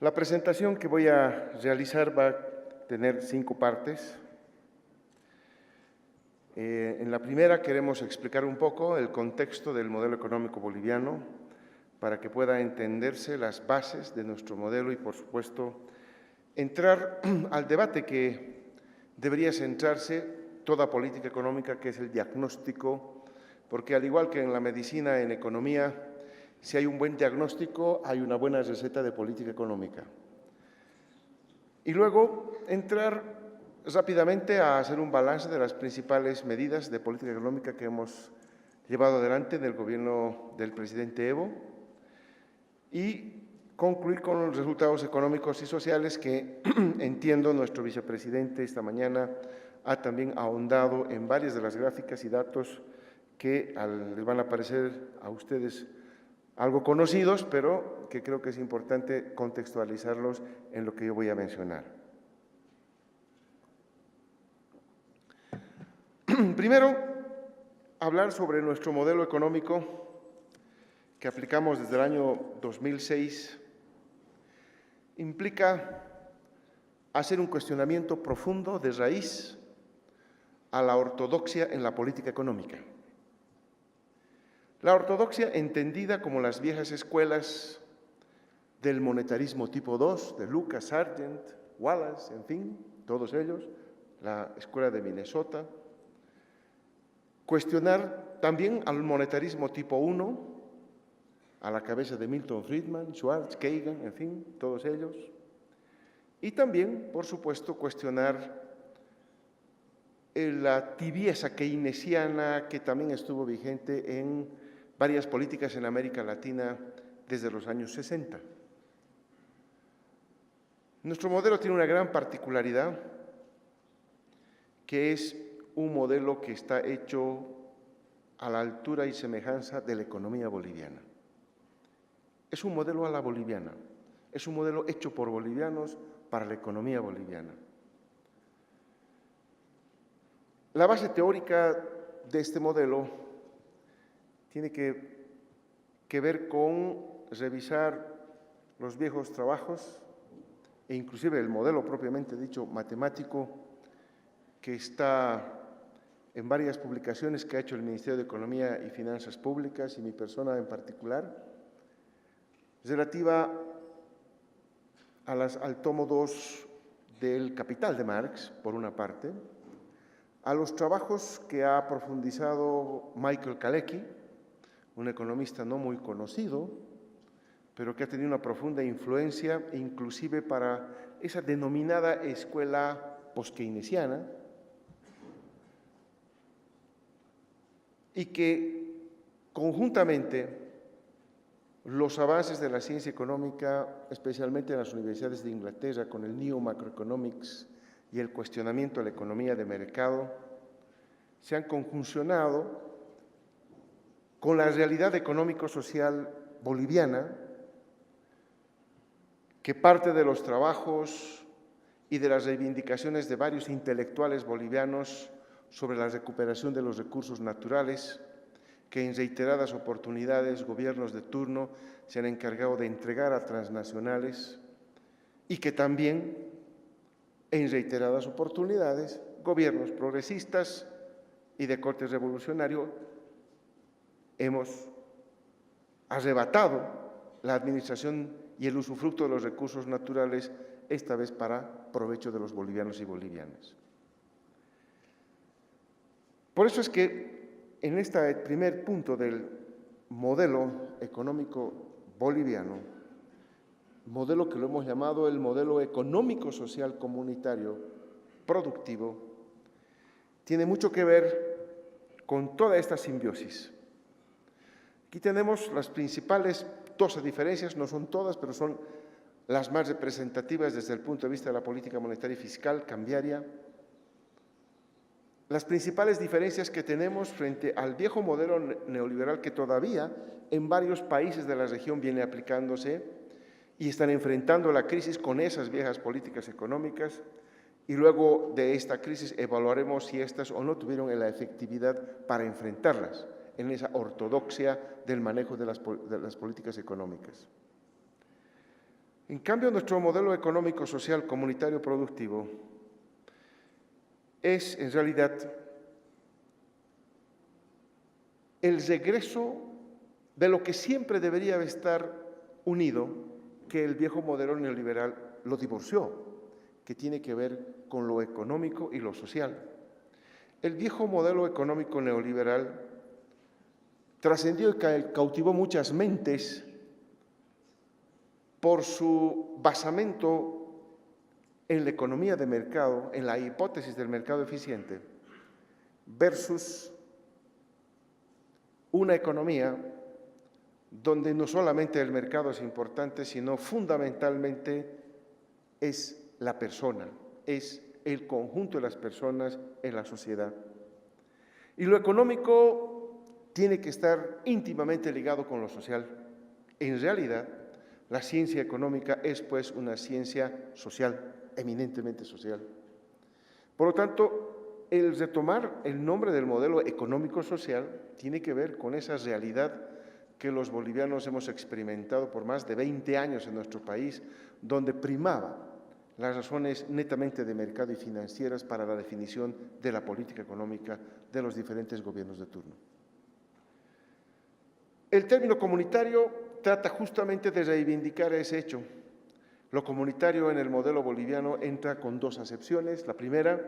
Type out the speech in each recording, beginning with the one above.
La presentación que voy a realizar va a tener 5 partes. En la primera queremos explicar un poco el contexto del modelo económico boliviano para que pueda entenderse las bases de nuestro modelo y, por supuesto, entrar al debate que debería centrarse toda política económica, que es el diagnóstico, porque al igual que en la medicina, en economía, si hay un buen diagnóstico, hay una buena receta de política económica. Y luego entrar rápidamente a hacer un balance de las principales medidas de política económica que hemos llevado adelante del gobierno del presidente Evo y concluir con los resultados económicos y sociales que entiendo nuestro vicepresidente esta mañana ha también ahondado en varias de las gráficas y datos que les van a parecer a ustedes algo conocidos, pero que creo que es importante contextualizarlos en lo que yo voy a mencionar. Primero, hablar sobre nuestro modelo económico que aplicamos desde el año 2006 implica hacer un cuestionamiento profundo de raíz a la ortodoxia en la política económica. La ortodoxia entendida como las viejas escuelas del monetarismo tipo 2, de Lucas, Sargent, Wallace, en fin, todos ellos, la escuela de Minnesota. Cuestionar también al monetarismo tipo 1, a la cabeza de Milton Friedman, Schwartz, Kagan, en fin, todos ellos. Y también, por supuesto, cuestionar la tibieza keynesiana que también estuvo vigente en varias políticas en América Latina desde los años 60. Nuestro modelo tiene una gran particularidad, que es un modelo que está hecho a la altura y semejanza de la economía boliviana. Es un modelo a la boliviana, es un modelo hecho por bolivianos para la economía boliviana. La base teórica de este modelo tiene que ver con revisar los viejos trabajos e inclusive el modelo propiamente dicho matemático que está en varias publicaciones que ha hecho el Ministerio de Economía y Finanzas Públicas y mi persona en particular, relativa al tomo 2 del Capital de Marx, por una parte, a los trabajos que ha profundizado Michael Kalecki, un economista no muy conocido, pero que ha tenido una profunda influencia inclusive para esa denominada escuela post-keynesiana, y que conjuntamente los avances de la ciencia económica, especialmente en las universidades de Inglaterra, con el New Macroeconomics y el cuestionamiento de la economía de mercado, se han conjuncionado con la realidad económico-social boliviana, que parte de los trabajos y de las reivindicaciones de varios intelectuales bolivianos sobre la recuperación de los recursos naturales, que en reiteradas oportunidades gobiernos de turno se han encargado de entregar a transnacionales y que también en reiteradas oportunidades gobiernos progresistas y de corte revolucionario hemos arrebatado la administración y el usufructo de los recursos naturales, esta vez para provecho de los bolivianos y bolivianas. Por eso es que en este primer punto del modelo económico boliviano, modelo que lo hemos llamado el modelo económico-social comunitario productivo, tiene mucho que ver con toda esta simbiosis. Aquí tenemos las principales 12 diferencias, no son todas, pero son las más representativas desde el punto de vista de la política monetaria y fiscal cambiaria. Las principales diferencias que tenemos frente al viejo modelo neoliberal que todavía en varios países de la región viene aplicándose y están enfrentando la crisis con esas viejas políticas económicas, y luego de esta crisis evaluaremos si estas o no tuvieron la efectividad para enfrentarlas en esa ortodoxia del manejo de las políticas económicas. En cambio, nuestro modelo económico, social, comunitario, productivo es, en realidad, el regreso de lo que siempre debería estar unido, que el viejo modelo neoliberal lo divorció, que tiene que ver con lo económico y lo social. El viejo modelo económico neoliberal trascendió y cautivó muchas mentes por su basamento en la economía de mercado, en la hipótesis del mercado eficiente, versus una economía donde no solamente el mercado es importante, sino fundamentalmente es la persona, es el conjunto de las personas en la sociedad. Y lo económico tiene que estar íntimamente ligado con lo social. En realidad, la ciencia económica es, pues, una ciencia social, eminentemente social. Por lo tanto, el retomar el nombre del modelo económico-social tiene que ver con esa realidad que los bolivianos hemos experimentado por más de 20 años en nuestro país, donde primaba las razones netamente de mercado y financieras para la definición de la política económica de los diferentes gobiernos de turno. El término comunitario trata justamente de reivindicar ese hecho. Lo comunitario en el modelo boliviano entra con dos acepciones. La primera,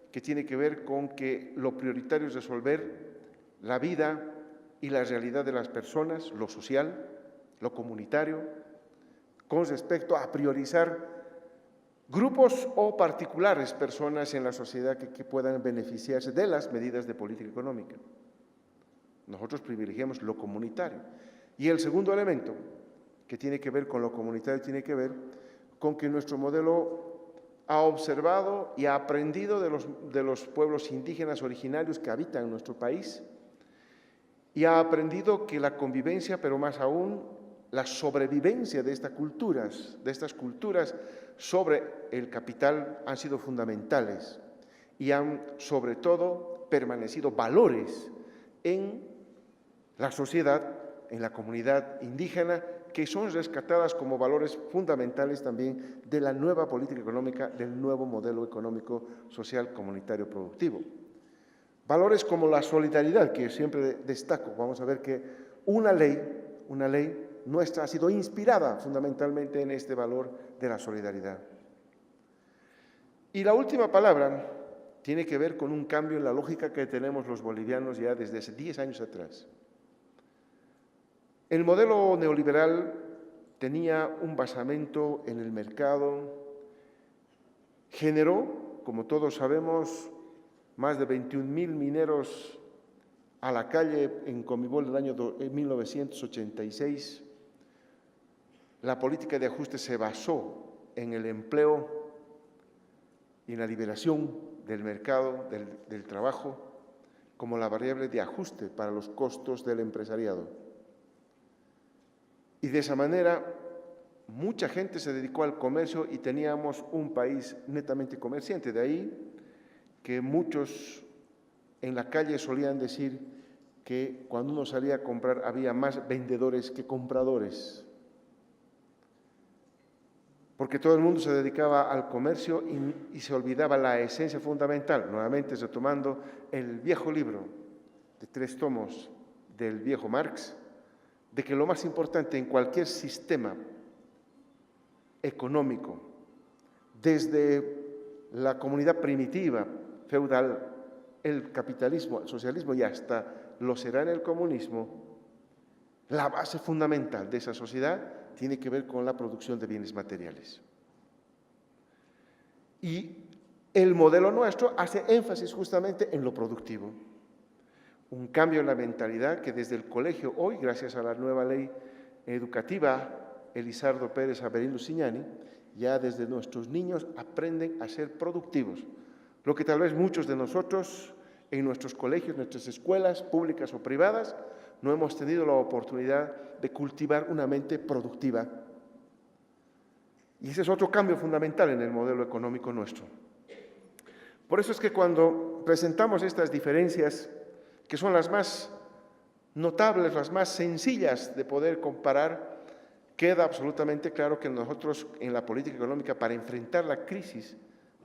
que tiene que ver con que lo prioritario es resolver la vida y la realidad de las personas, lo social, lo comunitario, con respecto a priorizar grupos o particulares personas en la sociedad que puedan beneficiarse de las medidas de política económica. Nosotros privilegiamos lo comunitario. Y el segundo elemento que tiene que ver con lo comunitario tiene que ver con que nuestro modelo ha observado y ha aprendido de los pueblos indígenas originarios que habitan en nuestro país y ha aprendido que la convivencia, pero más aún la sobrevivencia de estas culturas sobre el capital han sido fundamentales y han, sobre todo, permanecido valores en la sociedad, en la comunidad indígena, que son rescatadas como valores fundamentales también de la nueva política económica, del nuevo modelo económico, social, comunitario, productivo. Valores como la solidaridad, que siempre destaco. Vamos a ver que una ley nuestra ha sido inspirada fundamentalmente en este valor de la solidaridad. Y la última palabra tiene que ver con un cambio en la lógica que tenemos los bolivianos ya desde hace 10 años atrás. El modelo neoliberal tenía un basamento en el mercado, generó, como todos sabemos, más de 21.000 mineros a la calle en Comibol en el año 1986. La política de ajuste se basó en el empleo y en la liberación del mercado, del trabajo, como la variable de ajuste para los costos del empresariado. Y de esa manera, mucha gente se dedicó al comercio y teníamos un país netamente comerciante. De ahí que muchos en la calle solían decir que cuando uno salía a comprar había más vendedores que compradores, porque todo el mundo se dedicaba al comercio y se olvidaba la esencia fundamental, nuevamente retomando el viejo libro de 3 tomos del viejo Marx, de que lo más importante en cualquier sistema económico, desde la comunidad primitiva, feudal, el capitalismo, el socialismo y hasta lo será en el comunismo, la base fundamental de esa sociedad tiene que ver con la producción de bienes materiales. Y el modelo nuestro hace énfasis justamente en lo productivo. Un cambio en la mentalidad que desde el colegio hoy, gracias a la nueva ley educativa Elizardo Pérez Averindo Siñani, ya desde nuestros niños aprenden a ser productivos, lo que tal vez muchos de nosotros en nuestros colegios, nuestras escuelas públicas o privadas, no hemos tenido la oportunidad de cultivar una mente productiva. Y ese es otro cambio fundamental en el modelo económico nuestro. Por eso es que cuando presentamos estas diferencias, que son las más notables, las más sencillas de poder comparar, queda absolutamente claro que nosotros en la política económica, para enfrentar la crisis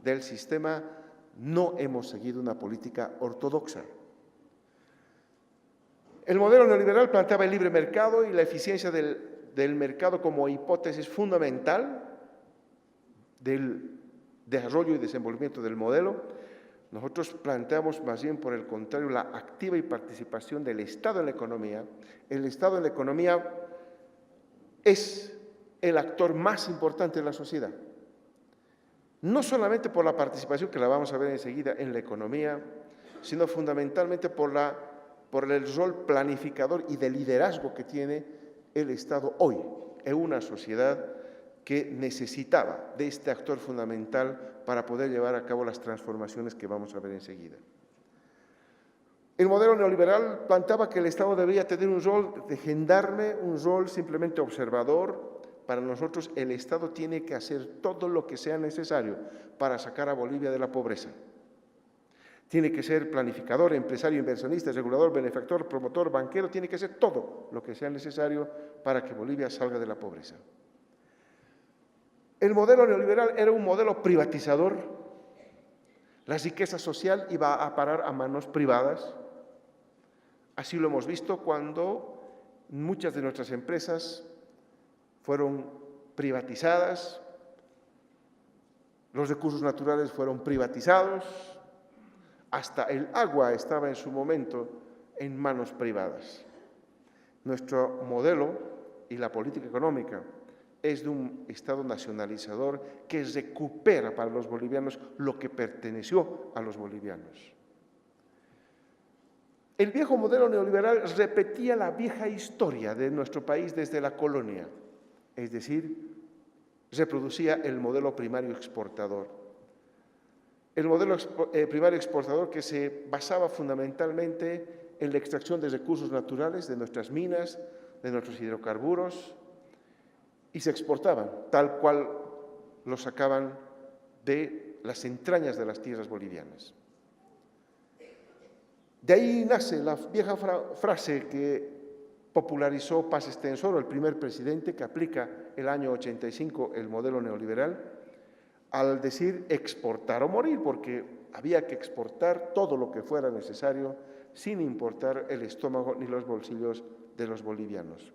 del sistema, no hemos seguido una política ortodoxa. El modelo neoliberal planteaba el libre mercado y la eficiencia del mercado como hipótesis fundamental del desarrollo y desenvolvimiento del modelo. Nosotros planteamos más bien, por el contrario, la activa y participación del Estado en la economía. El Estado en la economía es el actor más importante de la sociedad. No solamente por la participación, que la vamos a ver enseguida, en la economía, sino fundamentalmente por el rol planificador y de liderazgo que tiene el Estado hoy en una sociedad que necesitaba de este actor fundamental para poder llevar a cabo las transformaciones que vamos a ver enseguida. El modelo neoliberal planteaba que el Estado debería tener un rol de gendarme, un rol simplemente observador. Para nosotros el Estado tiene que hacer todo lo que sea necesario para sacar a Bolivia de la pobreza. Tiene que ser planificador, empresario, inversionista, regulador, benefactor, promotor, banquero, tiene que hacer todo lo que sea necesario para que Bolivia salga de la pobreza. El modelo neoliberal era un modelo privatizador. La riqueza social iba a parar a manos privadas. Así lo hemos visto cuando muchas de nuestras empresas fueron privatizadas, los recursos naturales fueron privatizados, hasta el agua estaba en su momento en manos privadas. Nuestro modelo y la política económica es de un Estado nacionalizador que recupera para los bolivianos lo que perteneció a los bolivianos. El viejo modelo neoliberal repetía la vieja historia de nuestro país desde la colonia, es decir, reproducía el modelo primario exportador. El modelo primario exportador que se basaba fundamentalmente en la extracción de recursos naturales de nuestras minas, de nuestros hidrocarburos, y se exportaban tal cual los sacaban de las entrañas de las tierras bolivianas. De ahí nace la vieja frase que popularizó Paz Estenssoro, el primer presidente que aplica el año 85 el modelo neoliberal, al decir exportar o morir, porque había que exportar todo lo que fuera necesario sin importar el estómago ni los bolsillos de los bolivianos.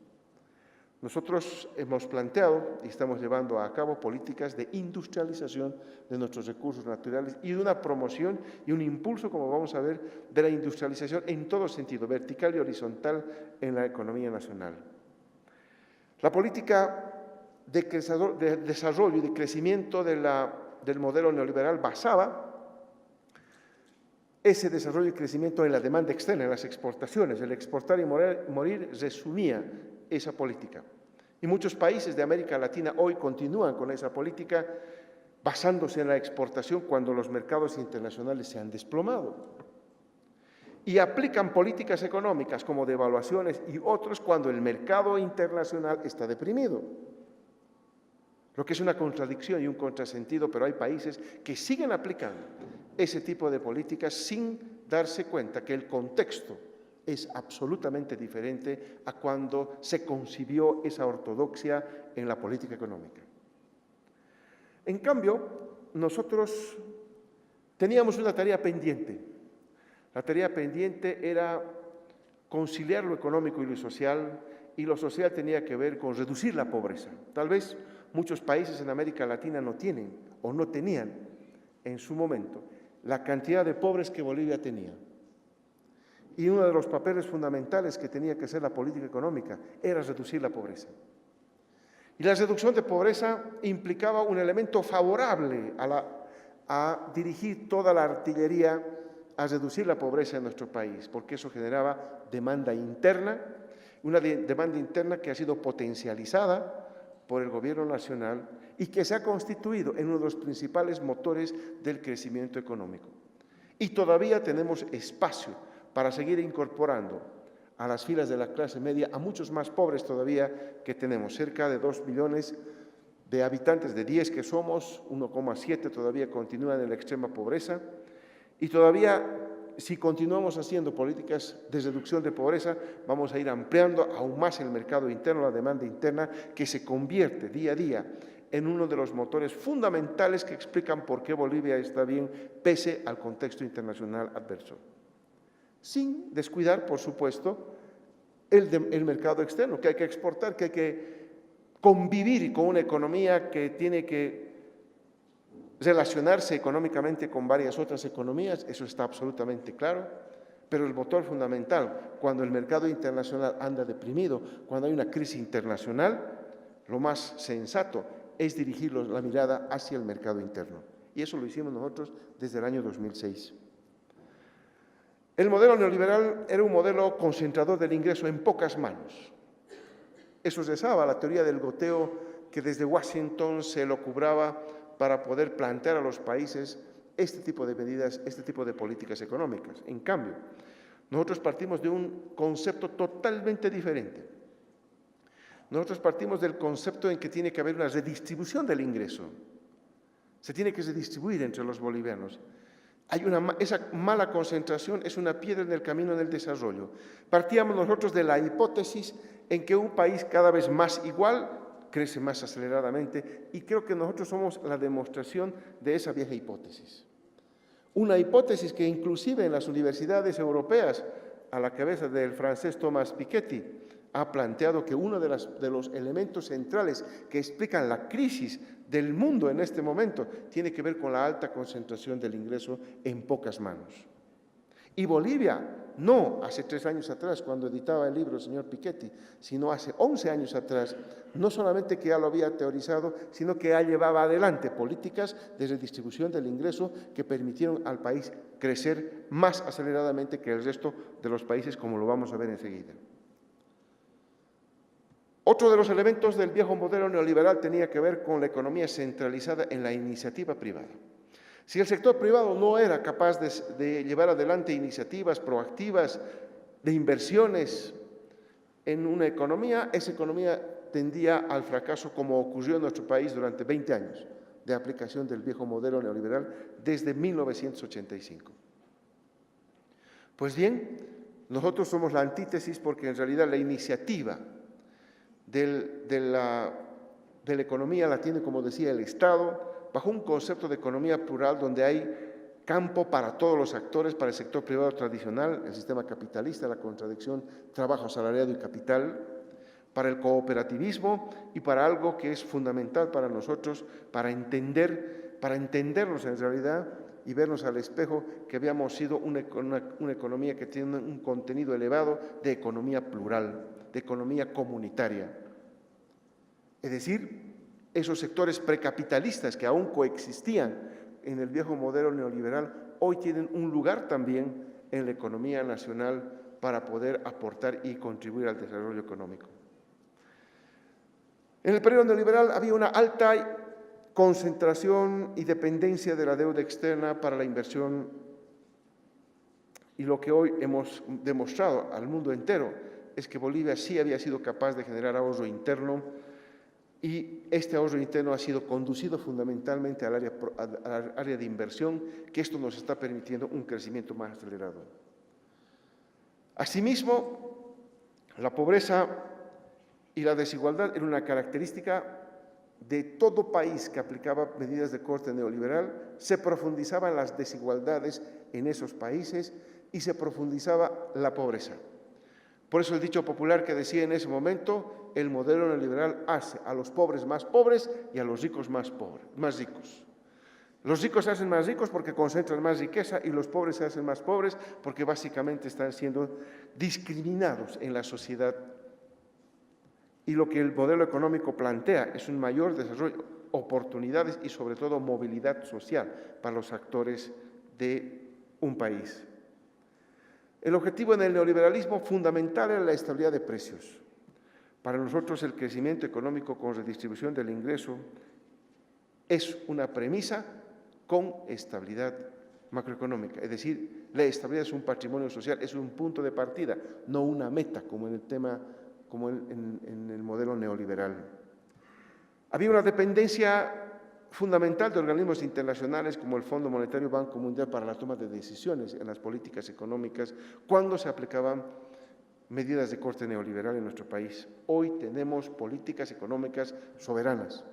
Nosotros hemos planteado y estamos llevando a cabo políticas de industrialización de nuestros recursos naturales y de una promoción y un impulso, como vamos a ver, de la industrialización en todo sentido, vertical y horizontal en la economía nacional. La política de desarrollo y de crecimiento del modelo neoliberal basaba ese desarrollo y crecimiento en la demanda externa, en las exportaciones. El exportar y morir resumía esa política. Y muchos países de América Latina hoy continúan con esa política basándose en la exportación cuando los mercados internacionales se han desplomado. Y aplican políticas económicas como devaluaciones y otros cuando el mercado internacional está deprimido. Lo que es una contradicción y un contrasentido, pero hay países que siguen aplicando ese tipo de políticas sin darse cuenta que el contexto es absolutamente diferente a cuando se concibió esa ortodoxia en la política económica. En cambio, nosotros teníamos una tarea pendiente. La tarea pendiente era conciliar lo económico y lo social tenía que ver con reducir la pobreza. Tal vez muchos países en América Latina no tienen o no tenían en su momento la cantidad de pobres que Bolivia tenía. Y uno de los papeles fundamentales que tenía que hacer la política económica era reducir la pobreza. Y la reducción de pobreza implicaba un elemento favorable a dirigir toda la artillería a reducir la pobreza en nuestro país, porque eso generaba demanda interna, una demanda interna que ha sido potencializada por el gobierno nacional y que se ha constituido en uno de los principales motores del crecimiento económico. Y todavía tenemos espacio para seguir incorporando a las filas de la clase media a muchos más pobres todavía que tenemos, cerca de 2 millones de habitantes, de 10 que somos, 1,7 todavía continúan en la extrema pobreza, y todavía si continuamos haciendo políticas de reducción de pobreza, vamos a ir ampliando aún más el mercado interno, la demanda interna, que se convierte día a día en uno de los motores fundamentales que explican por qué Bolivia está bien pese al contexto internacional adverso. Sin descuidar, por supuesto, el mercado externo, que hay que exportar, que hay que convivir con una economía que tiene que relacionarse económicamente con varias otras economías, eso está absolutamente claro, pero el motor fundamental, cuando el mercado internacional anda deprimido, cuando hay una crisis internacional, lo más sensato es dirigir la mirada hacia el mercado interno. Y eso lo hicimos nosotros desde el año 2006. El modelo neoliberal era un modelo concentrador del ingreso en pocas manos. Eso se sabe, la teoría del goteo que desde Washington se elucubraba para poder plantear a los países este tipo de medidas, este tipo de políticas económicas. En cambio, nosotros partimos de un concepto totalmente diferente. Nosotros partimos del concepto en que tiene que haber una redistribución del ingreso. Se tiene que redistribuir entre los bolivianos. Esa mala concentración es una piedra en el camino del desarrollo. Partíamos nosotros de la hipótesis en que un país cada vez más igual crece más aceleradamente, y creo que nosotros somos la demostración de esa vieja hipótesis. Una hipótesis que inclusive en las universidades europeas, a la cabeza del francés Thomas Piketty, ha planteado que uno de los elementos centrales que explican la crisis del mundo en este momento tiene que ver con la alta concentración del ingreso en pocas manos. Y Bolivia, no hace 3 años atrás, cuando editaba el libro el señor Piketty, sino hace 11 años atrás, no solamente que ya lo había teorizado, sino que ya llevaba adelante políticas de redistribución del ingreso que permitieron al país crecer más aceleradamente que el resto de los países, como lo vamos a ver enseguida. Otro de los elementos del viejo modelo neoliberal tenía que ver con la economía centralizada en la iniciativa privada. Si el sector privado no era capaz de llevar adelante iniciativas proactivas de inversiones en una economía, esa economía tendía al fracaso, como ocurrió en nuestro país durante 20 años de aplicación del viejo modelo neoliberal desde 1985. Pues bien, nosotros somos la antítesis, porque en realidad la iniciativa de la economía la tiene, como decía, el Estado, bajo un concepto de economía plural donde hay campo para todos los actores, para el sector privado tradicional, el sistema capitalista, la contradicción trabajo asalariado y capital, para el cooperativismo y para algo que es fundamental para nosotros, para entendernos en realidad y vernos al espejo, que habíamos sido una economía que tiene un contenido elevado de economía plural, de economía comunitaria. Es decir, esos sectores precapitalistas que aún coexistían en el viejo modelo neoliberal, hoy tienen un lugar también en la economía nacional para poder aportar y contribuir al desarrollo económico. En el periodo neoliberal había una alta concentración y dependencia de la deuda externa para la inversión, y lo que hoy hemos demostrado al mundo entero es que Bolivia sí había sido capaz de generar ahorro interno, y este ahorro interno ha sido conducido fundamentalmente al área de inversión, que esto nos está permitiendo un crecimiento más acelerado. Asimismo, la pobreza y la desigualdad era una característica de todo país que aplicaba medidas de corte neoliberal. Se profundizaban las desigualdades en esos países y se profundizaba la pobreza. Por eso el dicho popular que decía en ese momento: el modelo neoliberal hace a los pobres más pobres y a los ricos más ricos. Los ricos se hacen más ricos porque concentran más riqueza, y los pobres se hacen más pobres porque básicamente están siendo discriminados en la sociedad. Y lo que el modelo económico plantea es un mayor desarrollo, oportunidades y sobre todo movilidad social para los actores de un país. El objetivo en el neoliberalismo fundamental era la estabilidad de precios. Para nosotros el crecimiento económico con redistribución del ingreso es una premisa con estabilidad macroeconómica. Es decir, la estabilidad es un patrimonio social, es un punto de partida, no una meta como en el modelo neoliberal. Había una dependencia fundamental de organismos internacionales como el Fondo Monetario Banco Mundial para la toma de decisiones en las políticas económicas cuando se aplicaban medidas de corte neoliberal en nuestro país. Hoy tenemos políticas económicas soberanas.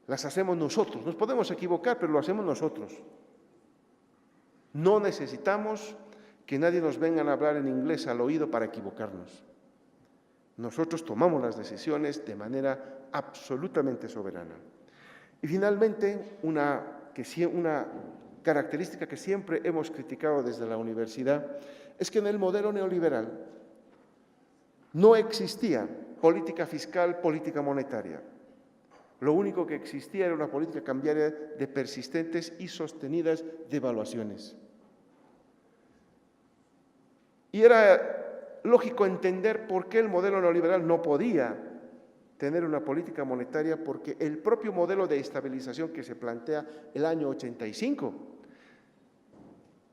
Las hacemos nosotros. Nos podemos equivocar, pero lo hacemos nosotros. No necesitamos que nadie nos venga a hablar en inglés al oído para equivocarnos. Nosotros tomamos las decisiones de manera absolutamente soberana. Y finalmente, una característica que siempre hemos criticado desde la universidad es que en el modelo neoliberal no existía política fiscal, política monetaria. Lo único que existía era una política cambiaria de persistentes y sostenidas devaluaciones. Y era lógico entender por qué el modelo neoliberal no podía tener una política monetaria, porque el propio modelo de estabilización que se plantea el año 85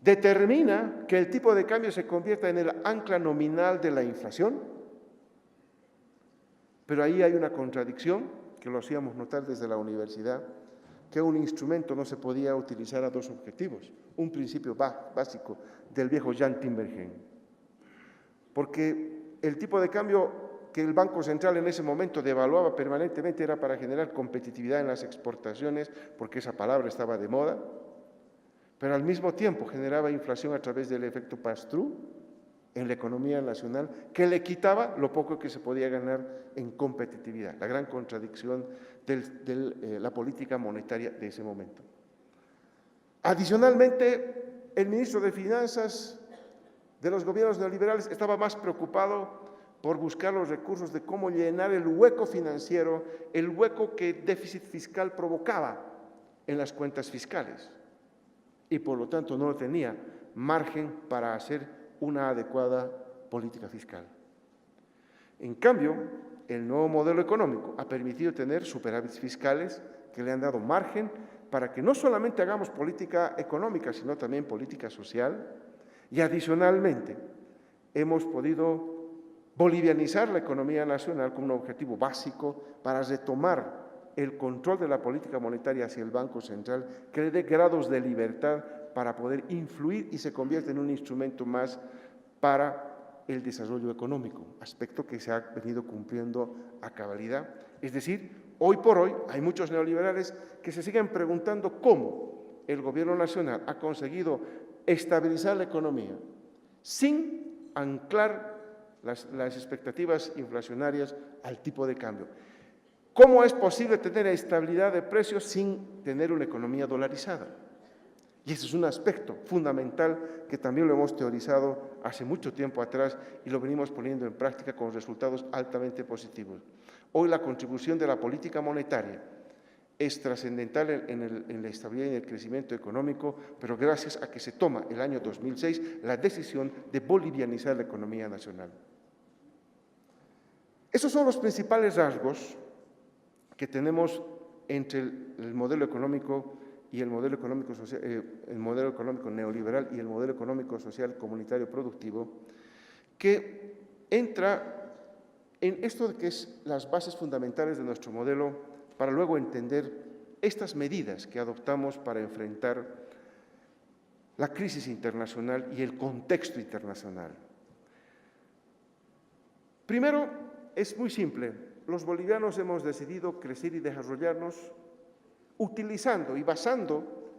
determina que el tipo de cambio se convierta en el ancla nominal de la inflación, pero ahí hay una contradicción que lo hacíamos notar desde la universidad, que un instrumento no se podía utilizar a dos objetivos, un principio básico del viejo Jan Timbergen, porque el tipo de cambio que el Banco Central en ese momento devaluaba permanentemente era para generar competitividad en las exportaciones, porque esa palabra estaba de moda, pero al mismo tiempo generaba inflación a través del efecto pass-through en la economía nacional, que le quitaba lo poco que se podía ganar en competitividad, la gran contradicción de la política monetaria de ese momento. Adicionalmente, el ministro de Finanzas de los gobiernos neoliberales estaba más preocupado por buscar los recursos de cómo llenar el hueco financiero, el hueco que el déficit fiscal provocaba en las cuentas fiscales. Y por lo tanto no tenía margen para hacer una adecuada política fiscal. En cambio, el nuevo modelo económico ha permitido tener superávits fiscales que le han dado margen para que no solamente hagamos política económica, sino también política social, y adicionalmente hemos podido bolivianizar la economía nacional como un objetivo básico para retomar el control de la política monetaria hacia el Banco Central, que le dé grados de libertad para poder influir y se convierte en un instrumento más para el desarrollo económico, aspecto que se ha venido cumpliendo a cabalidad. Es decir, hoy por hoy hay muchos neoliberales que se siguen preguntando cómo el gobierno nacional ha conseguido estabilizar la economía sin anclar las expectativas inflacionarias al tipo de cambio. ¿Cómo es posible tener estabilidad de precios sin tener una economía dolarizada? Y ese es un aspecto fundamental que también lo hemos teorizado hace mucho tiempo atrás y lo venimos poniendo en práctica con resultados altamente positivos. Hoy la contribución de la política monetaria es trascendental en la estabilidad y en el crecimiento económico, pero gracias a que se toma el año 2006 la decisión de bolivianizar la economía nacional. Esos son los principales rasgos que tenemos entre el modelo económico y el modelo económico social, el modelo económico neoliberal y el modelo económico social comunitario productivo, que entra en esto de que es las bases fundamentales de nuestro modelo para luego entender estas medidas que adoptamos para enfrentar la crisis internacional y el contexto internacional. Primero, es muy simple. Los bolivianos hemos decidido crecer y desarrollarnos utilizando y basando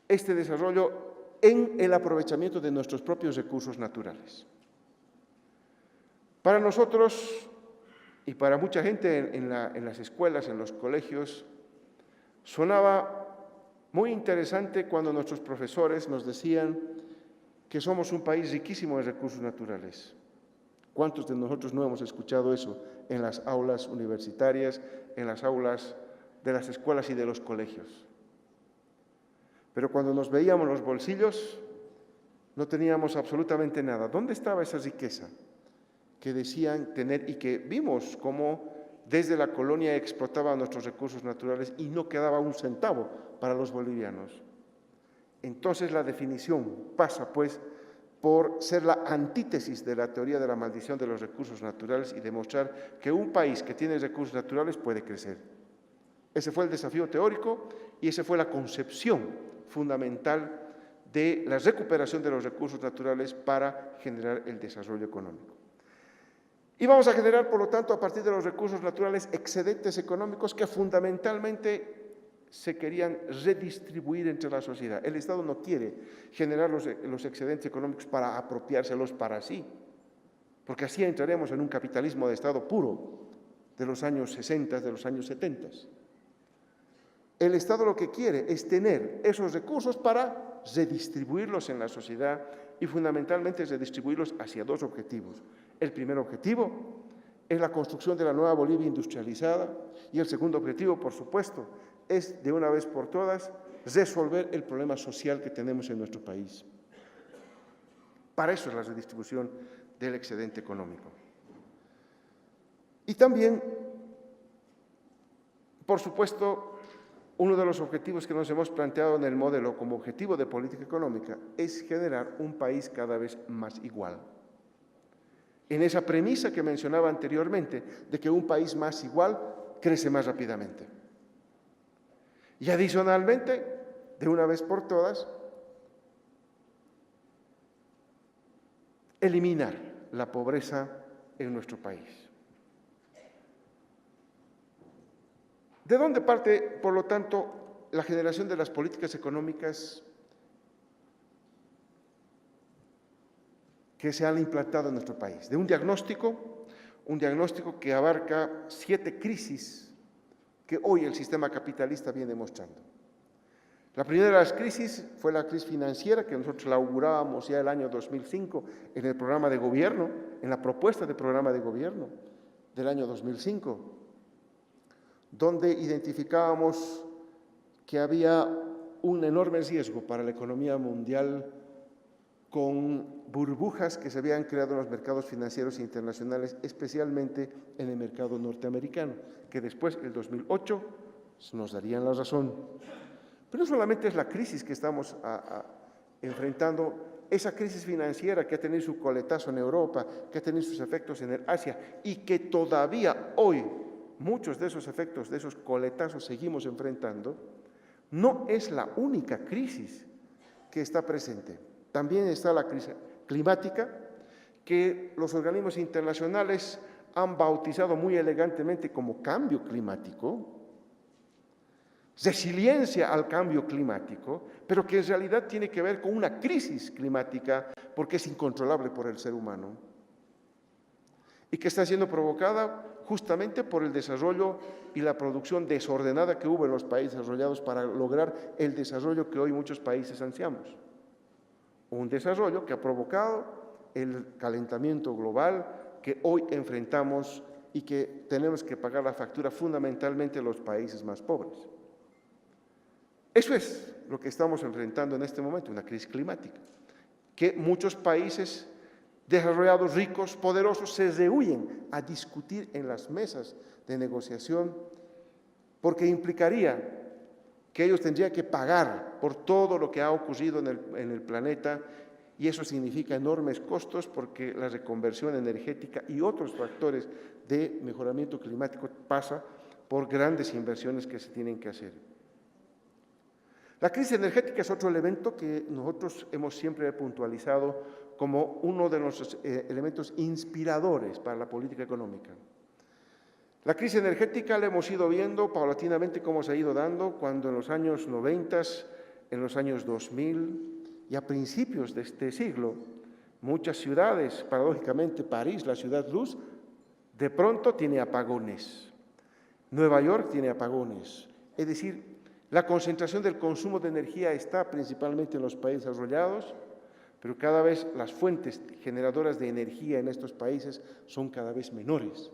este desarrollo en el aprovechamiento de nuestros propios recursos naturales. Para nosotros y para mucha gente en las escuelas, en los colegios, sonaba muy interesante cuando nuestros profesores nos decían que somos un país riquísimo en recursos naturales. ¿Cuántos de nosotros no hemos escuchado eso en las aulas universitarias, en las aulas de las escuelas y de los colegios? Pero cuando nos veíamos los bolsillos, no teníamos absolutamente nada. ¿Dónde estaba esa riqueza que decían tener y que vimos cómo desde la colonia explotaban nuestros recursos naturales y no quedaba un centavo para los bolivianos? Entonces la definición pasa, pues, por ser la antítesis de la teoría de la maldición de los recursos naturales y demostrar que un país que tiene recursos naturales puede crecer. Ese fue el desafío teórico y esa fue la concepción fundamental de la recuperación de los recursos naturales para generar el desarrollo económico. Y vamos a generar, por lo tanto, a partir de los recursos naturales, excedentes económicos que fundamentalmente se querían redistribuir entre la sociedad. El Estado no quiere generar los excedentes económicos para apropiárselos para sí, porque así entraremos en un capitalismo de Estado puro de los años 60, de los años 70. El Estado lo que quiere es tener esos recursos para redistribuirlos en la sociedad y fundamentalmente redistribuirlos hacia dos objetivos. El primer objetivo es la construcción de la nueva Bolivia industrializada y el segundo objetivo, por supuesto, es de una vez por todas resolver el problema social que tenemos en nuestro país. Para eso es la redistribución del excedente económico. Y también, por supuesto, uno de los objetivos que nos hemos planteado en el modelo como objetivo de política económica es generar un país cada vez más igual. En esa premisa que mencionaba anteriormente, de que un país más igual crece más rápidamente. Y adicionalmente, de una vez por todas, eliminar la pobreza en nuestro país. ¿De dónde parte, por lo tanto, la generación de las políticas económicas que se han implantado en nuestro país? De un diagnóstico que abarca 7 crisis que hoy el sistema capitalista viene mostrando. La primera de las crisis fue la crisis financiera, que nosotros la augurábamos ya el año 2005 en el programa de gobierno, en la propuesta de programa de gobierno del año 2005, donde identificábamos que había un enorme riesgo para la economía mundial con burbujas que se habían creado en los mercados financieros internacionales, especialmente en el mercado norteamericano, que después, el 2008, nos darían la razón. Pero no solamente es la crisis que estamos enfrentando, esa crisis financiera que ha tenido su coletazo en Europa, que ha tenido sus efectos en el Asia y que todavía hoy muchos de esos efectos, de esos coletazos seguimos enfrentando, no es la única crisis que está presente. También está la crisis climática, que los organismos internacionales han bautizado muy elegantemente como cambio climático, resiliencia al cambio climático, pero que en realidad tiene que ver con una crisis climática porque es incontrolable por el ser humano y que está siendo provocada justamente por el desarrollo y la producción desordenada que hubo en los países desarrollados para lograr el desarrollo que hoy muchos países ansiamos. Un desarrollo que ha provocado el calentamiento global que hoy enfrentamos y que tenemos que pagar la factura fundamentalmente los países más pobres. Eso es lo que estamos enfrentando en este momento, una crisis climática, que muchos países desarrollados, ricos, poderosos, se rehuyen a discutir en las mesas de negociación porque implicaría que ellos tendrían que pagar por todo lo que ha ocurrido en el planeta y eso significa enormes costos porque la reconversión energética y otros factores de mejoramiento climático pasa por grandes inversiones que se tienen que hacer. La crisis energética es otro elemento que nosotros hemos siempre puntualizado como uno de los elementos inspiradores para la política económica. La crisis energética la hemos ido viendo paulatinamente cómo se ha ido dando cuando en los años 90, en los años 2000 y a principios de este siglo, muchas ciudades, paradójicamente París, la ciudad luz, de pronto tiene apagones. Nueva York tiene apagones. Es decir, la concentración del consumo de energía está principalmente en los países desarrollados, pero cada vez las fuentes generadoras de energía en estos países son cada vez menores.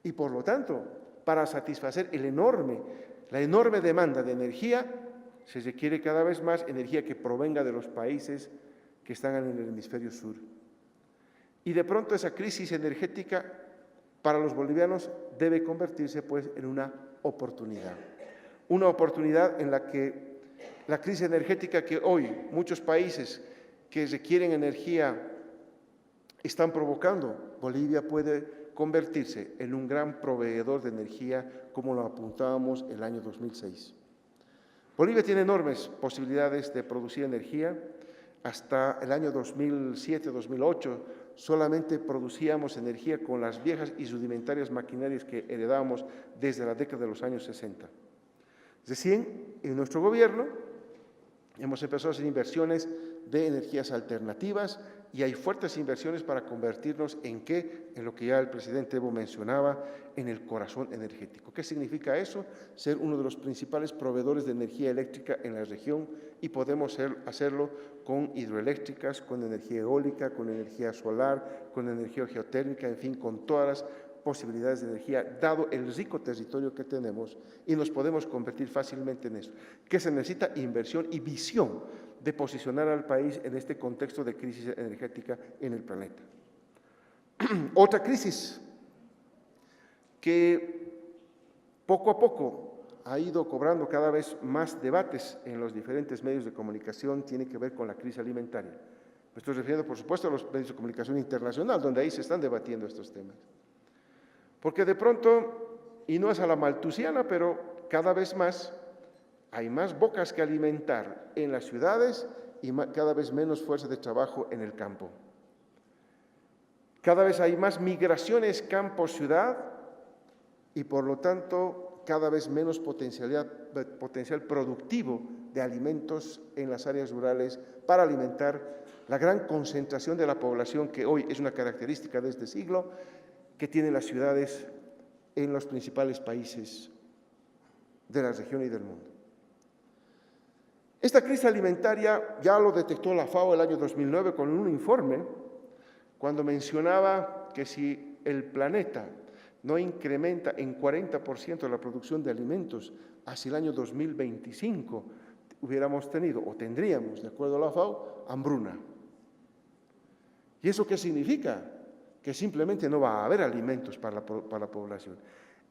Y por lo tanto, para satisfacer la enorme demanda de energía, se requiere cada vez más energía que provenga de los países que están en el hemisferio sur. Y de pronto esa crisis energética para los bolivianos debe convertirse pues en una oportunidad en la que la crisis energética que hoy muchos países que requieren energía están provocando, Bolivia puede convertirse en un gran proveedor de energía como lo apuntábamos el año 2006. Bolivia tiene enormes posibilidades de producir energía. Hasta el año 2007-2008 solamente producíamos energía con las viejas y rudimentarias maquinarias que heredábamos desde la década de los años 60. Recién, en nuestro gobierno, hemos empezado a hacer inversiones de energías alternativas y hay fuertes inversiones para convertirnos en lo que ya el presidente Evo mencionaba, en el corazón energético. ¿Qué significa eso? Ser uno de los principales proveedores de energía eléctrica en la región y podemos hacerlo con hidroeléctricas, con energía eólica, con energía solar, con energía geotérmica, en fin, con todas las posibilidades de energía, dado el rico territorio que tenemos, y nos podemos convertir fácilmente en eso. ¿Qué se necesita? Inversión y visión de posicionar al país en este contexto de crisis energética en el planeta. Otra crisis que poco a poco ha ido cobrando cada vez más debates en los diferentes medios de comunicación tiene que ver con la crisis alimentaria. Me estoy refiriendo, por supuesto, a los medios de comunicación internacional, donde ahí se están debatiendo estos temas. Porque de pronto, y no es a la maltusiana, pero cada vez más, hay más bocas que alimentar en las ciudades y cada vez menos fuerza de trabajo en el campo. Cada vez hay más migraciones campo-ciudad y por lo tanto cada vez menos potencial productivo de alimentos en las áreas rurales para alimentar la gran concentración de la población que hoy es una característica de este siglo que tienen las ciudades en los principales países de la región y del mundo. Esta crisis alimentaria ya lo detectó la FAO el año 2009 con un informe cuando mencionaba que si el planeta no incrementa en 40% la producción de alimentos hacia el año 2025, hubiéramos tenido o tendríamos, de acuerdo a la FAO, hambruna. ¿Y eso qué significa? Que simplemente no va a haber alimentos para la población.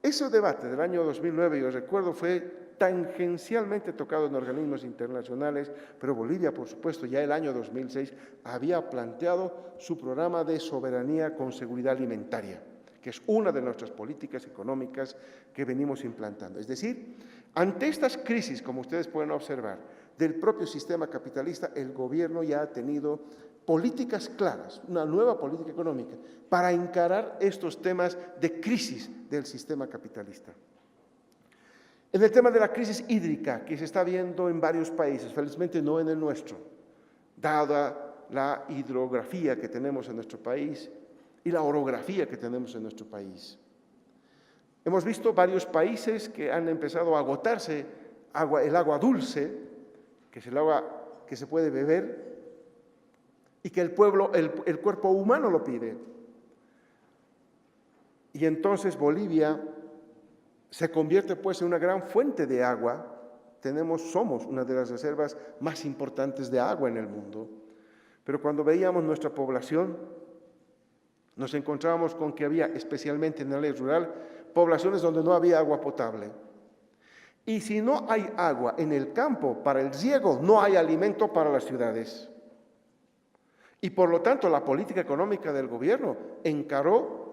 Ese debate del año 2009, yo recuerdo, fue tangencialmente tocado en organismos internacionales, pero Bolivia, por supuesto, ya el año 2006 había planteado su programa de soberanía con seguridad alimentaria, que es una de nuestras políticas económicas que venimos implantando. Es decir, ante estas crisis, como ustedes pueden observar, del propio sistema capitalista, el gobierno ya ha tenido políticas claras, una nueva política económica, para encarar estos temas de crisis del sistema capitalista. En el tema de la crisis hídrica, que se está viendo en varios países, felizmente no en el nuestro, dada la hidrografía que tenemos en nuestro país y la orografía que tenemos en nuestro país. Hemos visto varios países que han empezado a agotarse el agua dulce, que es el agua que se puede beber, y que el cuerpo humano lo pide. Y entonces Bolivia se convierte pues en una gran fuente de agua. Somos una de las reservas más importantes de agua en el mundo. Pero cuando veíamos nuestra población, nos encontrábamos con que había, especialmente en el área rural, poblaciones donde no había agua potable. Y si no hay agua en el campo para el riego, no hay alimento para las ciudades. Y por lo tanto, la política económica del gobierno encaró,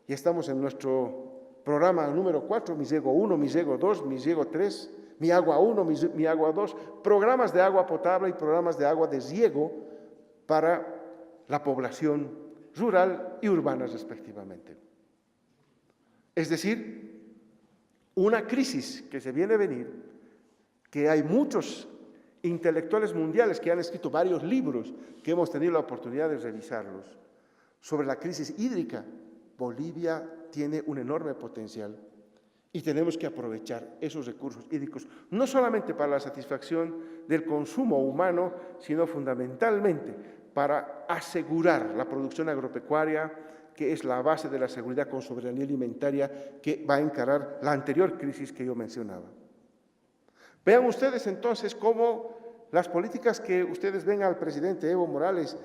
y estamos en nuestro programa número 4, Mi Riego 1, Mi Riego 2, Mi Riego 3, Mi Agua 1, Mi Agua 2, programas de agua potable y programas de agua de riego para la población rural y urbana respectivamente. Es decir, una crisis que se viene a venir, que hay muchos intelectuales mundiales que han escrito varios libros que hemos tenido la oportunidad de revisarlos sobre la crisis hídrica. Bolivia tiene un enorme potencial y tenemos que aprovechar esos recursos hídricos, no solamente para la satisfacción del consumo humano, sino fundamentalmente para asegurar la producción agropecuaria, que es la base de la seguridad con soberanía alimentaria que va a encarar la anterior crisis que yo mencionaba. Vean ustedes entonces cómo las políticas que ustedes ven al presidente Evo Morales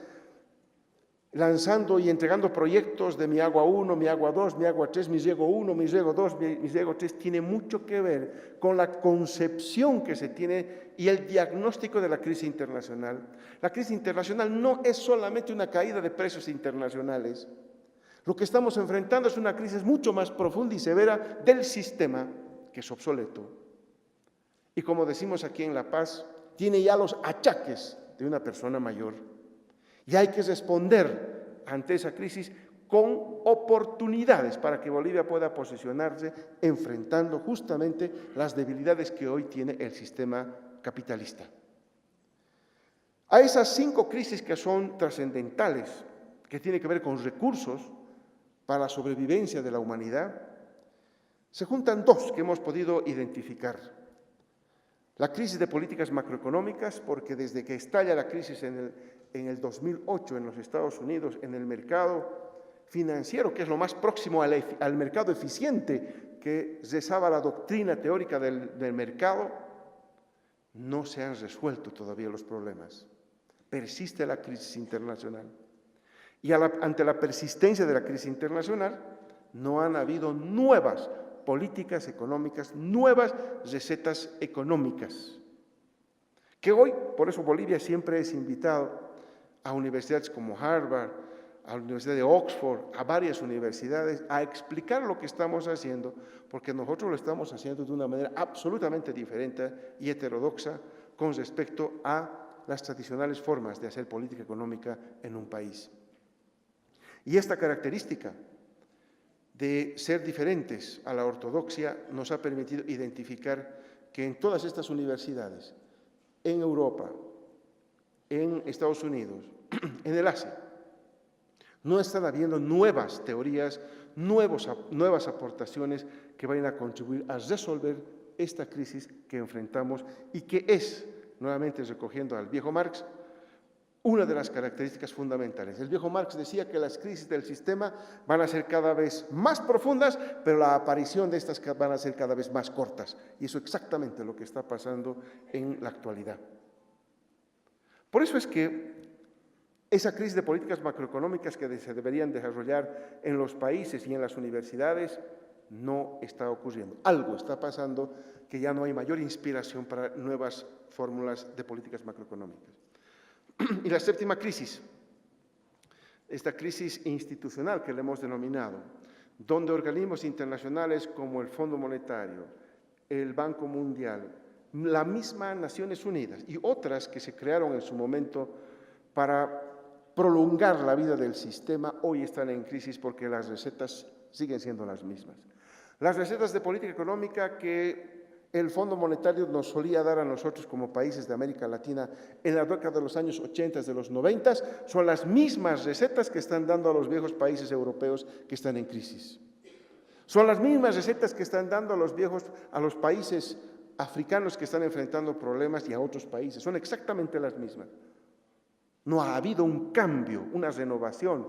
lanzando y entregando proyectos de Mi Agua 1, Mi Agua 2, Mi Agua 3, Mi Riego 1, Mi Riego 2, Mi Riego 3, tiene mucho que ver con la concepción que se tiene y el diagnóstico de la crisis internacional. La crisis internacional no es solamente una caída de precios internacionales. Lo que estamos enfrentando es una crisis mucho más profunda y severa del sistema, que es obsoleto. Y como decimos aquí en La Paz, tiene ya los achaques de una persona mayor. Y hay que responder ante esa crisis con oportunidades para que Bolivia pueda posicionarse enfrentando justamente las debilidades que hoy tiene el sistema capitalista. A esas 5 crisis que son trascendentales, que tienen que ver con recursos para la sobrevivencia de la humanidad, se juntan 2 que hemos podido identificar. La crisis de políticas macroeconómicas, porque desde que estalla la crisis en el 2008 en los Estados Unidos, en el mercado financiero, que es lo más próximo al mercado eficiente que rezaba la doctrina teórica del mercado, no se han resuelto todavía los problemas. Persiste la crisis internacional. Y ante la persistencia de la crisis internacional, no han habido nuevas políticas económicas, nuevas recetas económicas. Que hoy, por eso Bolivia siempre es invitado a universidades como Harvard, a la Universidad de Oxford, a varias universidades, a explicar lo que estamos haciendo, porque nosotros lo estamos haciendo de una manera absolutamente diferente y heterodoxa con respecto a las tradicionales formas de hacer política económica en un país. Y esta característica de ser diferentes a la ortodoxia nos ha permitido identificar que en todas estas universidades, en Europa, en Estados Unidos, en el Asia, no están habiendo nuevas teorías, nuevas aportaciones que vayan a contribuir a resolver esta crisis que enfrentamos y que es, nuevamente recogiendo al viejo Marx, una de las características fundamentales. El viejo Marx decía que las crisis del sistema van a ser cada vez más profundas, pero la aparición de estas van a ser cada vez más cortas. Y eso es exactamente lo que está pasando en la actualidad. Por eso es que esa crisis de políticas macroeconómicas que se deberían desarrollar en los países y en las universidades no está ocurriendo. Algo está pasando que ya no hay mayor inspiración para nuevas fórmulas de políticas macroeconómicas. Y la 7ª crisis, esta crisis institucional que le hemos denominado, donde organismos internacionales como el Fondo Monetario, el Banco Mundial, la misma Naciones Unidas y otras que se crearon en su momento para prolongar la vida del sistema, hoy están en crisis porque las recetas siguen siendo las mismas. Las recetas de política económica que el Fondo Monetario nos solía dar a nosotros como países de América Latina en la década de los años 80, de los 90, son las mismas recetas que están dando a los viejos países europeos que están en crisis. Son las mismas recetas que están dando a los países africanos que están enfrentando problemas y a otros países. Son exactamente las mismas. No ha habido un cambio, una renovación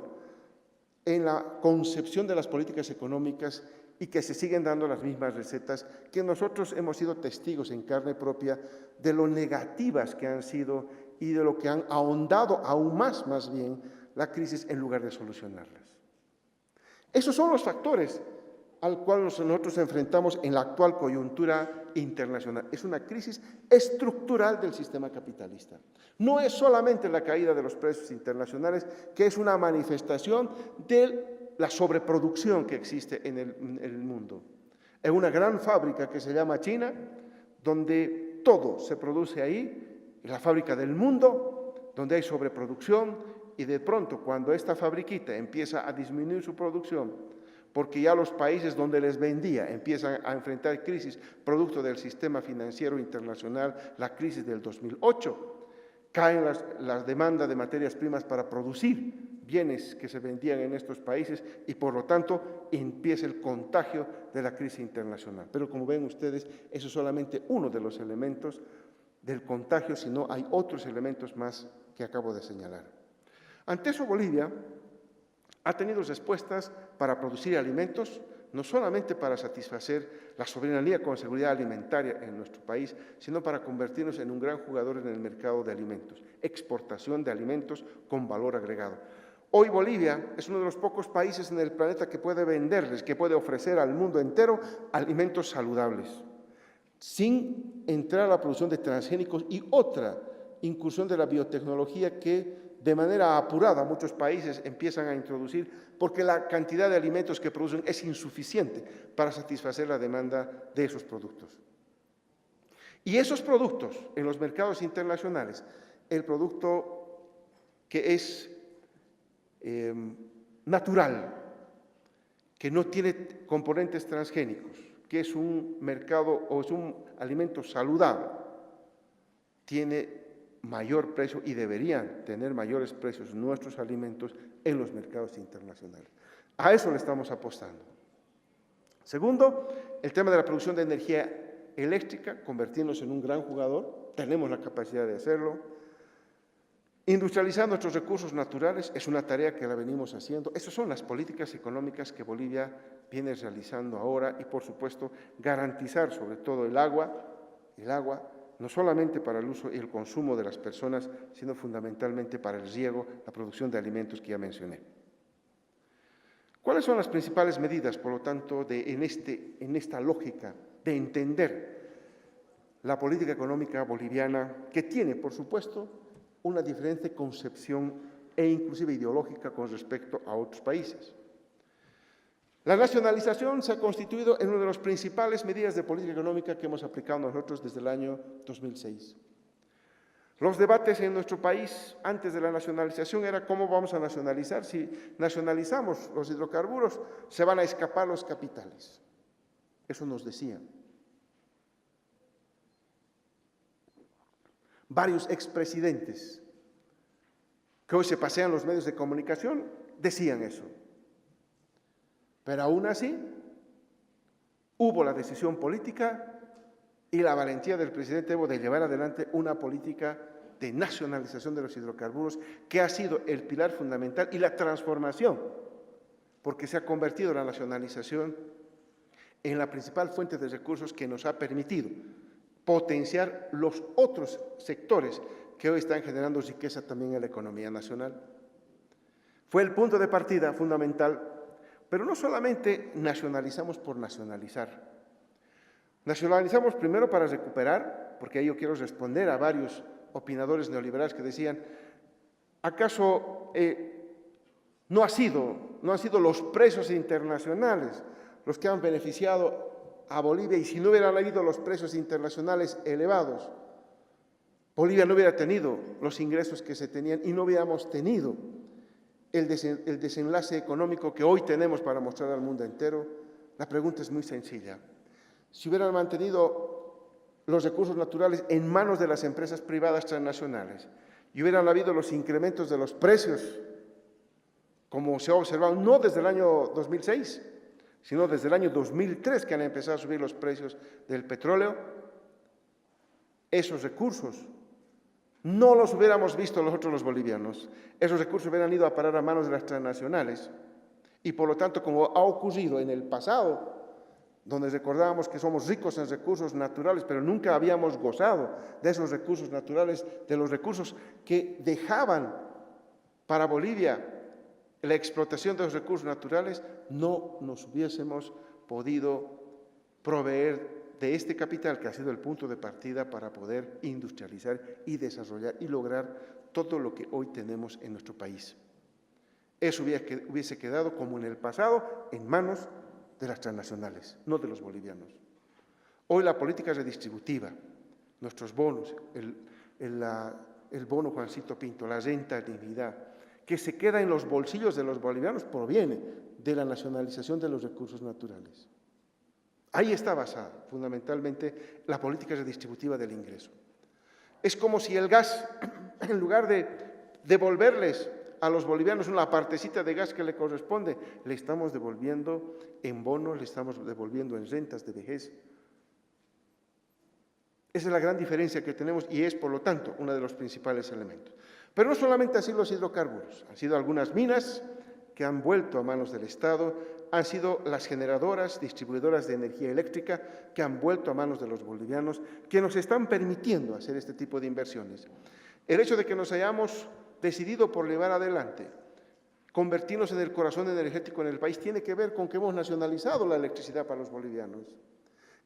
en la concepción de las políticas económicas y que se siguen dando las mismas recetas que nosotros hemos sido testigos en carne propia de lo negativas que han sido y de lo que han ahondado aún más bien, la crisis en lugar de solucionarlas. Esos son los factores al cual nosotros enfrentamos en la actual coyuntura internacional. Es una crisis estructural del sistema capitalista. No es solamente la caída de los precios internacionales, que es una manifestación de la sobreproducción que existe en el mundo. Es una gran fábrica que se llama China, donde todo se produce ahí, la fábrica del mundo, donde hay sobreproducción, y de pronto cuando esta fabriquita empieza a disminuir su producción, porque ya los países donde les vendía empiezan a enfrentar crisis producto del sistema financiero internacional, la crisis del 2008, caen las demandas de materias primas para producir bienes que se vendían en estos países y por lo tanto empieza el contagio de la crisis internacional. Pero como ven ustedes, eso es solamente uno de los elementos del contagio, sino hay otros elementos más que acabo de señalar. Ante eso, Bolivia ha tenido respuestas para producir alimentos, no solamente para satisfacer la soberanía con seguridad alimentaria en nuestro país, sino para convertirnos en un gran jugador en el mercado de alimentos, exportación de alimentos con valor agregado. Hoy Bolivia es uno de los pocos países en el planeta que puede venderles, que puede ofrecer al mundo entero alimentos saludables, sin entrar a la producción de transgénicos y otra incursión de la biotecnología que de manera apurada muchos países empiezan a introducir porque la cantidad de alimentos que producen es insuficiente para satisfacer la demanda de esos productos. Y esos productos en los mercados internacionales, el producto que es natural, que no tiene componentes transgénicos, que es un mercado o es un alimento saludable, tiene mayor precio y deberían tener mayores precios nuestros alimentos en los mercados internacionales. A eso le estamos apostando. Segundo, el tema de la producción de energía eléctrica, convertirnos en un gran jugador, tenemos la capacidad de hacerlo. Industrializar nuestros recursos naturales es una tarea que la venimos haciendo. Esas son las políticas económicas que Bolivia viene realizando ahora y, por supuesto, garantizar sobre todo el agua, no solamente para el uso y el consumo de las personas, sino fundamentalmente para el riego, la producción de alimentos que ya mencioné. ¿Cuáles son las principales medidas, por lo tanto, en esta lógica de entender la política económica boliviana, que tiene, por supuesto, una diferente concepción e inclusive ideológica con respecto a otros países? La nacionalización se ha constituido en una de las principales medidas de política económica que hemos aplicado nosotros desde el año 2006. Los debates en nuestro país antes de la nacionalización era cómo vamos a nacionalizar. Si nacionalizamos los hidrocarburos, se van a escapar los capitales. Eso nos decían. Varios expresidentes que hoy se pasean los medios de comunicación decían eso. Pero aún así, hubo la decisión política y la valentía del presidente Evo de llevar adelante una política de nacionalización de los hidrocarburos que ha sido el pilar fundamental y la transformación, porque se ha convertido la nacionalización en la principal fuente de recursos que nos ha permitido potenciar los otros sectores que hoy están generando riqueza también en la economía nacional. Fue el punto de partida fundamental, pero no solamente nacionalizamos por nacionalizar. Nacionalizamos primero para recuperar, porque ahí yo quiero responder a varios opinadores neoliberales que decían, ¿acaso no han sido los precios internacionales los que han beneficiado a Bolivia, y si no hubieran habido los precios internacionales elevados, Bolivia no hubiera tenido los ingresos que se tenían y no hubiéramos tenido el desenlace económico que hoy tenemos para mostrar al mundo entero? La pregunta es muy sencilla. Si hubieran mantenido los recursos naturales en manos de las empresas privadas transnacionales y hubieran habido los incrementos de los precios, como se ha observado, no desde el año 2006, sino desde el año 2003 que han empezado a subir los precios del petróleo, esos recursos no los hubiéramos visto nosotros los bolivianos. Esos recursos hubieran ido a parar a manos de las transnacionales. Y por lo tanto, como ha ocurrido en el pasado, donde recordábamos que somos ricos en recursos naturales, pero nunca habíamos gozado de esos recursos naturales, de los recursos que dejaban para Bolivia la explotación de los recursos naturales, no nos hubiésemos podido proveer de este capital que ha sido el punto de partida para poder industrializar y desarrollar y lograr todo lo que hoy tenemos en nuestro país. Eso hubiese quedado, como en el pasado, en manos de las transnacionales, no de los bolivianos. Hoy la política redistributiva, nuestros bonos, el bono Juancito Pinto, la renta dignidad, que se queda en los bolsillos de los bolivianos, proviene de la nacionalización de los recursos naturales. Ahí está basada fundamentalmente la política redistributiva del ingreso. Es como si el gas, en lugar de devolverles a los bolivianos una partecita de gas que le corresponde, le estamos devolviendo en bonos, le estamos devolviendo en rentas de vejez. Esa es la gran diferencia que tenemos y es, por lo tanto, uno de los principales elementos. Pero no solamente han sido los hidrocarburos, han sido algunas minas que han vuelto a manos del Estado, han sido las generadoras, distribuidoras de energía eléctrica que han vuelto a manos de los bolivianos, que nos están permitiendo hacer este tipo de inversiones. El hecho de que nos hayamos decidido por llevar adelante, convertirnos en el corazón energético en el país, tiene que ver con que hemos nacionalizado la electricidad para los bolivianos.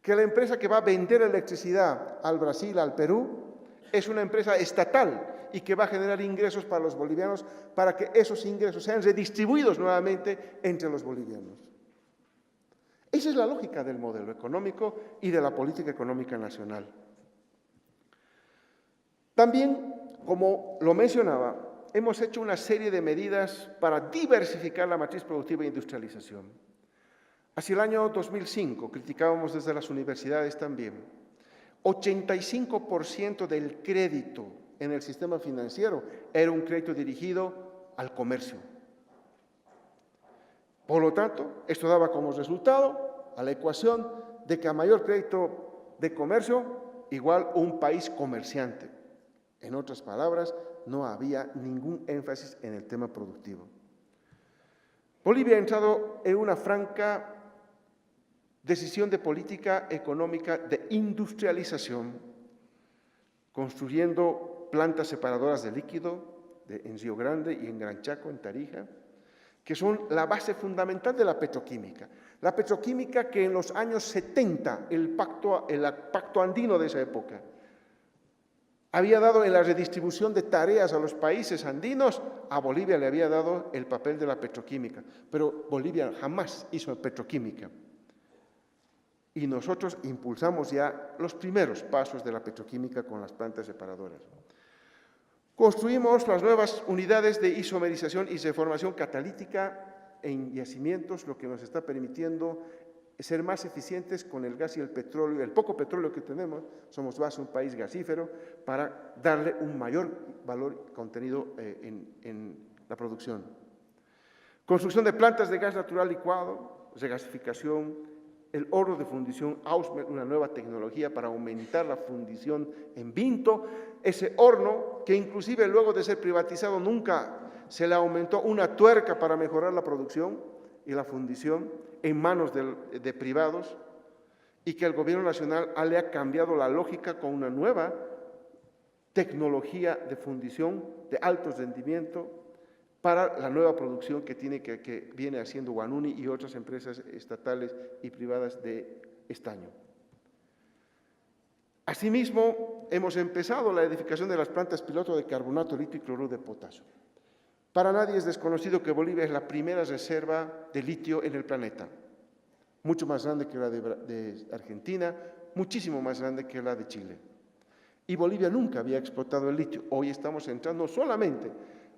Que la empresa que va a vender electricidad al Brasil, al Perú, es una empresa estatal y que va a generar ingresos para los bolivianos para que esos ingresos sean redistribuidos nuevamente entre los bolivianos. Esa es la lógica del modelo económico y de la política económica nacional. También, como lo mencionaba, hemos hecho una serie de medidas para diversificar la matriz productiva e industrialización. Hacia el año 2005, criticábamos desde las universidades también, 85% del crédito en el sistema financiero era un crédito dirigido al comercio. Por lo tanto, esto daba como resultado a la ecuación de que a mayor crédito de comercio, igual un país comerciante. En otras palabras, no había ningún énfasis en el tema productivo. Bolivia ha entrado en una franca decisión de política económica de industrialización, construyendo plantas separadoras de líquido en Río Grande y en Gran Chaco, en Tarija, que son la base fundamental de la petroquímica. La petroquímica que en los años 70, el pacto andino de esa época, había dado en la redistribución de tareas a los países andinos, a Bolivia le había dado el papel de la petroquímica, pero Bolivia jamás hizo petroquímica. Y nosotros impulsamos ya los primeros pasos de la petroquímica con las plantas separadoras. Construimos las nuevas unidades de isomerización y reformación catalítica en yacimientos, lo que nos está permitiendo ser más eficientes con el gas y el petróleo, el poco petróleo que tenemos, somos un país gasífero, para darle un mayor valor contenido en la producción. Construcción de plantas de gas natural licuado, regasificación, el horno de fundición Ausmer, una nueva tecnología para aumentar la fundición en Vinto, ese horno que inclusive luego de ser privatizado nunca se le aumentó una tuerca para mejorar la producción y la fundición en manos de privados, y que el gobierno nacional le ha cambiado la lógica con una nueva tecnología de fundición de alto rendimiento para la nueva producción que viene haciendo Guanuni y otras empresas estatales y privadas de estaño. Asimismo, hemos empezado la edificación de las plantas piloto de carbonato de litio y cloruro de potasio. Para nadie es desconocido que Bolivia es la primera reserva de litio en el planeta, mucho más grande que la de Argentina, muchísimo más grande que la de Chile. Y Bolivia nunca había explotado el litio. Hoy estamos entrando solamente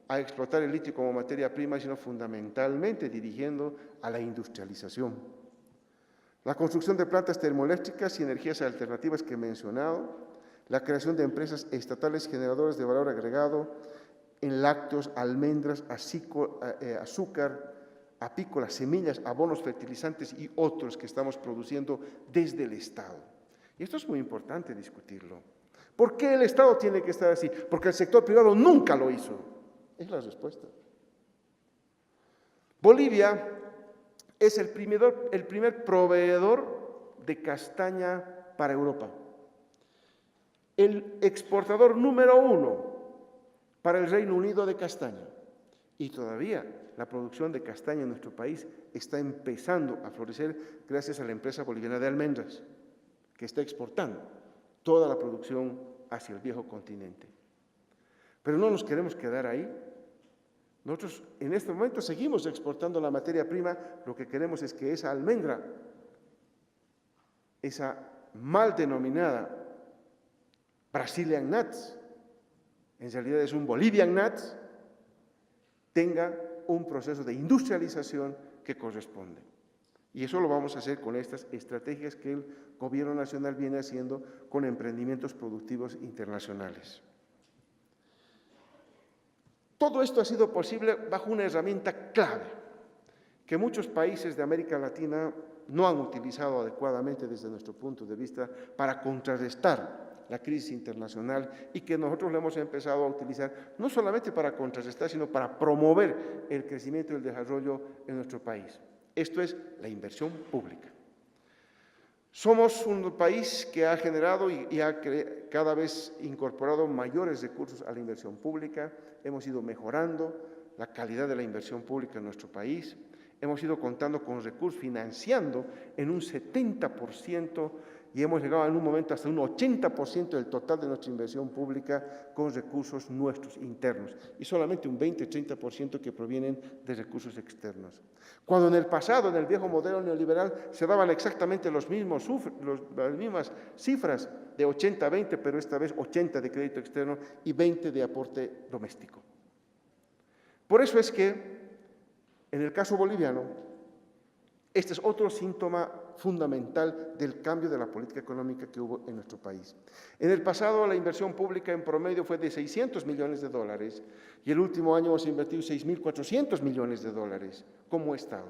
a explotar el litio como materia prima, sino fundamentalmente dirigiendo a la industrialización. La construcción de plantas termoeléctricas y energías alternativas que he mencionado, la creación de empresas estatales generadoras de valor agregado en lácteos, almendras, azúcar, apícolas, semillas, abonos, fertilizantes y otros que estamos produciendo desde el Estado. Y esto es muy importante discutirlo. ¿Por qué el Estado tiene que estar así? Porque el sector privado nunca lo hizo. Es la respuesta. Bolivia es el primer proveedor de castaña para Europa. El exportador número 1 para el Reino Unido de castaña. Y todavía la producción de castaña en nuestro país está empezando a florecer gracias a la empresa boliviana de almendras, que está exportando toda la producción hacia el viejo continente. Pero no nos queremos quedar ahí. Nosotros en este momento seguimos exportando la materia prima, lo que queremos es que esa almendra, esa mal denominada Brazilian Nuts, en realidad es un Bolivian Nuts, tenga un proceso de industrialización que corresponde. Y eso lo vamos a hacer con estas estrategias que el Gobierno Nacional viene haciendo con emprendimientos productivos internacionales. Todo esto ha sido posible bajo una herramienta clave que muchos países de América Latina no han utilizado adecuadamente desde nuestro punto de vista para contrarrestar la crisis internacional y que nosotros lo hemos empezado a utilizar no solamente para contrarrestar, sino para promover el crecimiento y el desarrollo en nuestro país. Esto es la inversión pública. Somos un país que ha generado y ha cada vez incorporado mayores recursos a la inversión pública. Hemos ido mejorando la calidad de la inversión pública en nuestro país. Hemos ido contando con recursos, financiando en un 70% y hemos llegado en un momento hasta un 80% del total de nuestra inversión pública con recursos nuestros internos y solamente un 20-30% que provienen de recursos externos. Cuando en el pasado, en el viejo modelo neoliberal, se daban exactamente las mismas cifras de 80-20, pero esta vez 80 de crédito externo y 20 de aporte doméstico. Por eso es que, en el caso boliviano, este es otro síntoma fundamental del cambio de la política económica que hubo en nuestro país. En el pasado, la inversión pública en promedio fue de 600 millones de dólares y el último año hemos invertido 6.400 millones de dólares como Estado.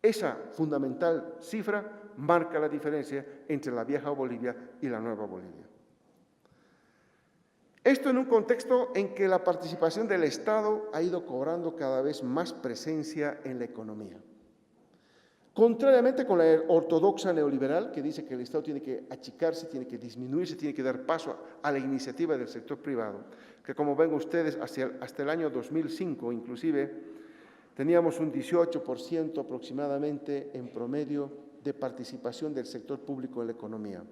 Esa fundamental cifra marca la diferencia entre la vieja Bolivia y la nueva Bolivia. Esto en un contexto en que la participación del Estado ha ido cobrando cada vez más presencia en la economía. Contrariamente con la ortodoxa neoliberal, que dice que el Estado tiene que achicarse, tiene que disminuirse, tiene que dar paso a la iniciativa del sector privado, que como ven ustedes, hasta el año 2005 inclusive, teníamos un 18% aproximadamente en promedio de participación del sector público en la economía.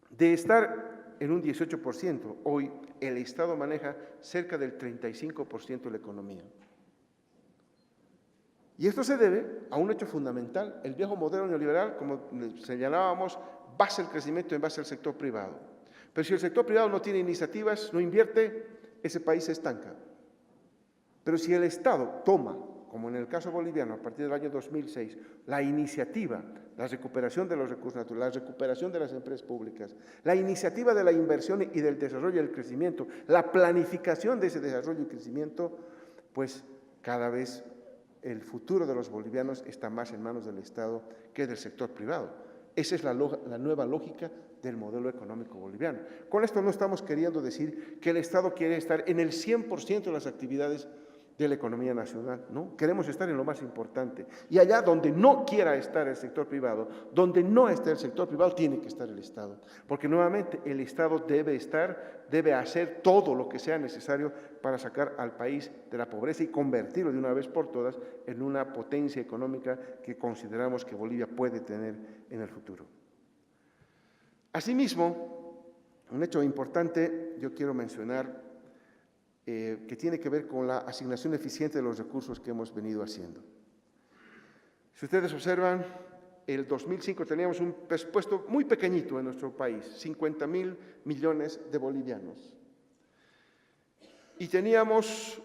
De estar en un 18%, hoy el Estado maneja cerca del 35% de la economía. Y esto se debe a un hecho fundamental. El viejo modelo neoliberal, como señalábamos, basa el crecimiento en base al sector privado. Pero si el sector privado no tiene iniciativas, no invierte, ese país se estanca. Pero si el Estado toma, como en el caso boliviano, a partir del año 2006, la iniciativa, la recuperación de los recursos naturales, la recuperación de las empresas públicas, la iniciativa de la inversión y del desarrollo y el crecimiento, la planificación de ese desarrollo y crecimiento, pues cada vez el futuro de los bolivianos está más en manos del Estado que del sector privado. Esa es la nueva lógica del modelo económico boliviano. Con esto no estamos queriendo decir que el Estado quiere estar en el 100% de las actividades de la economía nacional, ¿no? Queremos estar en lo más importante. Y allá donde no quiera estar el sector privado, donde no esté el sector privado, tiene que estar el Estado. Porque nuevamente el Estado debe hacer todo lo que sea necesario para sacar al país de la pobreza y convertirlo de una vez por todas en una potencia económica que consideramos que Bolivia puede tener en el futuro. Asimismo, un hecho importante yo quiero mencionar que tiene que ver con la asignación eficiente de los recursos que hemos venido haciendo. Si ustedes observan, el 2005 teníamos un presupuesto muy pequeñito en nuestro país, 50.000 millones de bolivianos. Y teníamos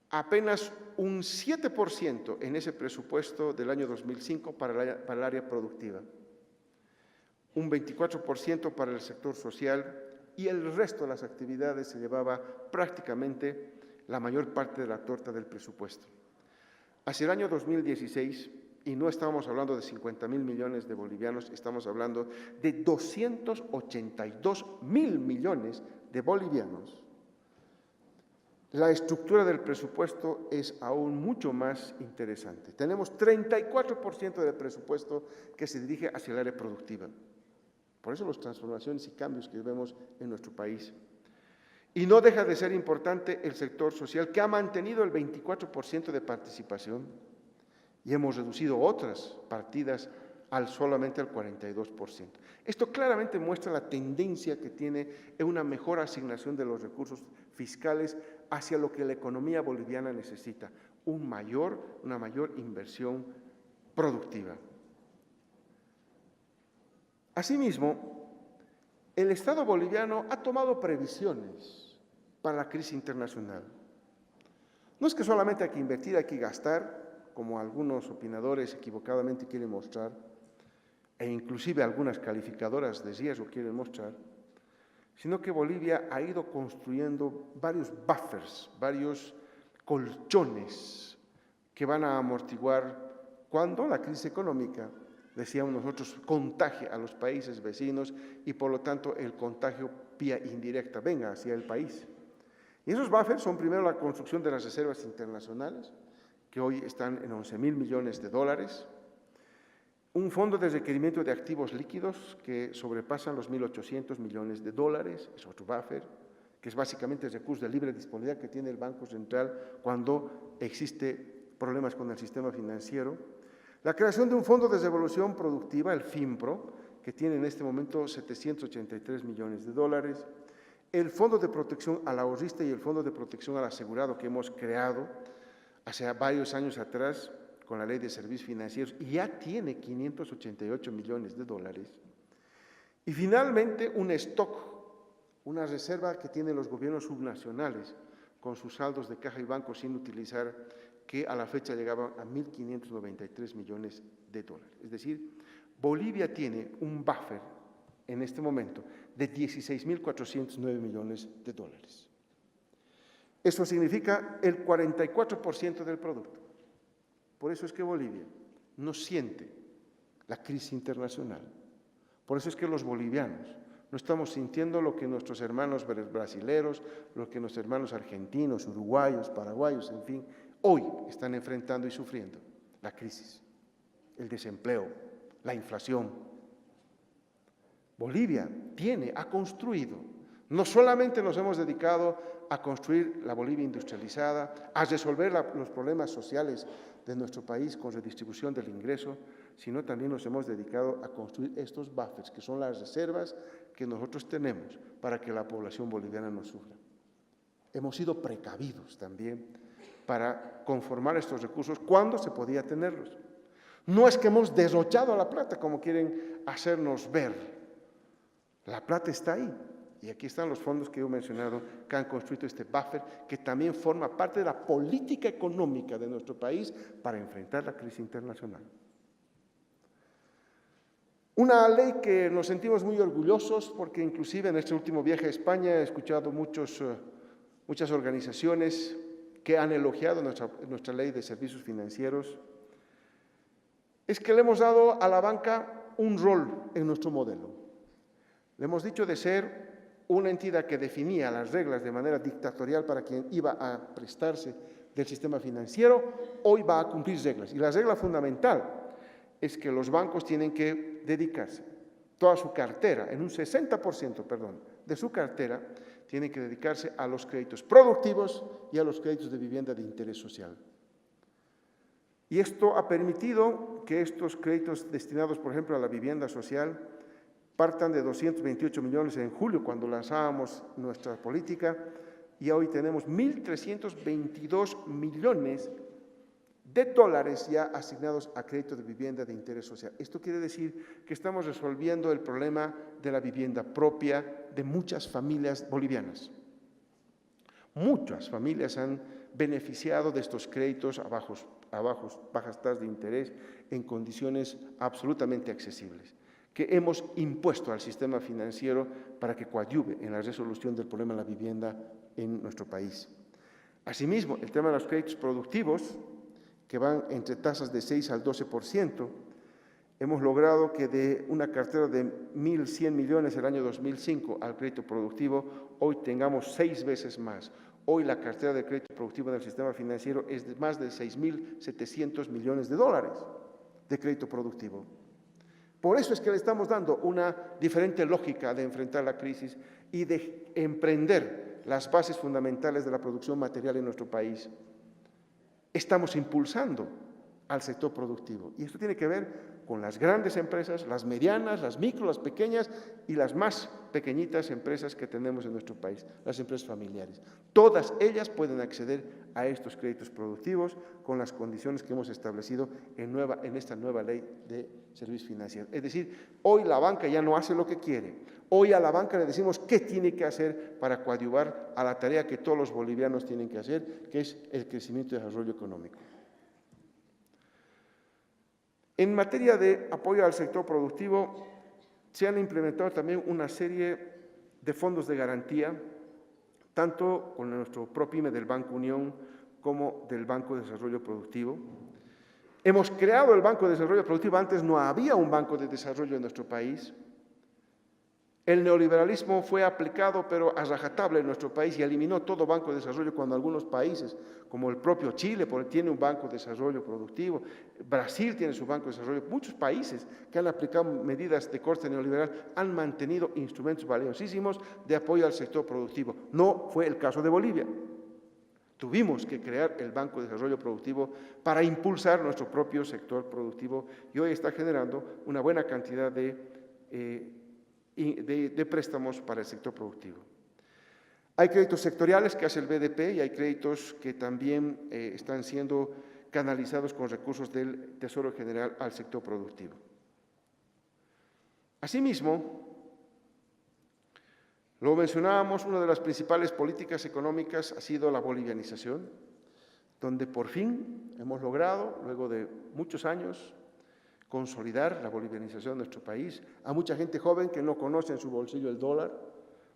apenas un 7% en ese presupuesto del año 2005 para el área productiva, un 24% para el sector social, y el resto de las actividades se llevaba prácticamente la mayor parte de la torta del presupuesto. Hacia el año 2016, y no estamos hablando de 50.000 millones de bolivianos, estamos hablando de 282.000 millones de bolivianos, la estructura del presupuesto es aún mucho más interesante. Tenemos 34% del presupuesto que se dirige hacia el área productiva. Por eso las transformaciones y cambios que vemos en nuestro país. Y no deja de ser importante el sector social, que ha mantenido el 24% de participación y hemos reducido otras partidas solamente al 42%. Esto claramente muestra la tendencia que tiene en una mejor asignación de los recursos fiscales hacia lo que la economía boliviana necesita, una mayor inversión productiva. Asimismo, el Estado boliviano ha tomado previsiones para la crisis internacional. No es que solamente hay que invertir, hay que gastar, como algunos opinadores equivocadamente quieren mostrar, e inclusive algunas calificadoras de riesgo quieren mostrar, sino que Bolivia ha ido construyendo varios buffers, varios colchones que van a amortiguar cuando la crisis económica, decíamos nosotros, contagie a los países vecinos y por lo tanto el contagio vía indirecta venga hacia el país. Y esos buffers son primero la construcción de las reservas internacionales, que hoy están en 11.000 millones de dólares, un fondo de requerimiento de activos líquidos que sobrepasan los 1.800 millones de dólares, es otro buffer, que es básicamente el recurso de libre disponibilidad que tiene el Banco Central cuando existe problemas con el sistema financiero. La creación de un Fondo de Devolución Productiva, el FIMPRO, que tiene en este momento 783 millones de dólares, el Fondo de Protección al Ahorrista y el Fondo de Protección al Asegurado que hemos creado hace varios años atrás con la Ley de Servicios Financieros y ya tiene 588 millones de dólares. Y finalmente un stock, una reserva que tienen los gobiernos subnacionales con sus saldos de caja y banco sin utilizar, que a la fecha llegaban a 1.593 millones de dólares. Es decir, Bolivia tiene un buffer en este momento de 16.409 millones de dólares. Eso significa el 44% del producto. Por eso es que Bolivia no siente la crisis internacional. Por eso es que los bolivianos no estamos sintiendo lo que nuestros hermanos brasileros, lo que nuestros hermanos argentinos, uruguayos, paraguayos, en fin, hoy están enfrentando y sufriendo: la crisis, el desempleo, la inflación. Bolivia ha construido, no solamente nos hemos dedicado a construir la Bolivia industrializada, a resolver los problemas sociales de nuestro país con redistribución del ingreso, sino también nos hemos dedicado a construir estos buffers, que son las reservas que nosotros tenemos para que la población boliviana no sufra. Hemos sido precavidos también para conformar estos recursos cuando se podía tenerlos. No es que hemos derrochado la plata como quieren hacernos ver. La plata está ahí. Y aquí están los fondos que yo he mencionado que han construido este buffer, que también forma parte de la política económica de nuestro país para enfrentar la crisis internacional. Una ley que nos sentimos muy orgullosos porque inclusive en este último viaje a España he escuchado muchas organizaciones que han elogiado nuestra ley de servicios financieros, es que le hemos dado a la banca un rol en nuestro modelo. Le hemos dicho de ser una entidad que definía las reglas de manera dictatorial para quien iba a prestarse del sistema financiero, hoy va a cumplir reglas. Y la regla fundamental es que los bancos tienen que dedicarse toda su cartera, en un 60%, de su cartera, tienen que dedicarse a los créditos productivos y a los créditos de vivienda de interés social. Y esto ha permitido que estos créditos destinados, por ejemplo, a la vivienda social, partan de 228 millones en julio, cuando lanzábamos nuestra política, y hoy tenemos 1.322 millones de dólares ya asignados a crédito de vivienda de interés social. Esto quiere decir que estamos resolviendo el problema de la vivienda propia de muchas familias bolivianas. Muchas familias han beneficiado de estos créditos a bajas tasas de interés en condiciones absolutamente accesibles, que hemos impuesto al sistema financiero para que coadyuve en la resolución del problema de la vivienda en nuestro país. Asimismo, el tema de los créditos productivos, que van entre tasas de 6 al 12%, hemos logrado que de una cartera de 1.100 millones el año 2005 al crédito productivo, hoy tengamos 6 veces más. Hoy la cartera de crédito productivo del sistema financiero es de más de 6.700 millones de dólares de crédito productivo. Por eso es que le estamos dando una diferente lógica de enfrentar la crisis y de emprender las bases fundamentales de la producción material en nuestro país. Estamos impulsando al sector productivo y esto tiene que ver con las grandes empresas, las medianas, las micro, las pequeñas y las más pequeñitas empresas que tenemos en nuestro país, las empresas familiares. Todas ellas pueden acceder a estos créditos productivos con las condiciones que hemos establecido en esta nueva ley de servicios financieros. Es decir, hoy la banca ya no hace lo que quiere. Hoy a la banca le decimos qué tiene que hacer para coadyuvar a la tarea que todos los bolivianos tienen que hacer, que es el crecimiento y desarrollo económico. En materia de apoyo al sector productivo, se han implementado también una serie de fondos de garantía, tanto con nuestro ProPyme del Banco Unión como del Banco de Desarrollo Productivo. Hemos creado el Banco de Desarrollo Productivo, antes no había un Banco de Desarrollo en nuestro país. El neoliberalismo fue aplicado, pero a rajatabla en nuestro país y eliminó todo banco de desarrollo cuando algunos países, como el propio Chile, tiene un banco de desarrollo productivo, Brasil tiene su banco de desarrollo, muchos países que han aplicado medidas de corte neoliberal han mantenido instrumentos valiosísimos de apoyo al sector productivo. No fue el caso de Bolivia. Tuvimos que crear el Banco de Desarrollo Productivo para impulsar nuestro propio sector productivo y hoy está generando una buena cantidad de préstamos para el sector productivo. Hay créditos sectoriales que hace el BDP y hay créditos que también están siendo canalizados con recursos del Tesoro General al sector productivo. Asimismo, lo mencionábamos, una de las principales políticas económicas ha sido la bolivianización, donde por fin hemos logrado, luego de muchos años, consolidar la bolivianización de nuestro país. Hay mucha gente joven que no conoce en su bolsillo el dólar,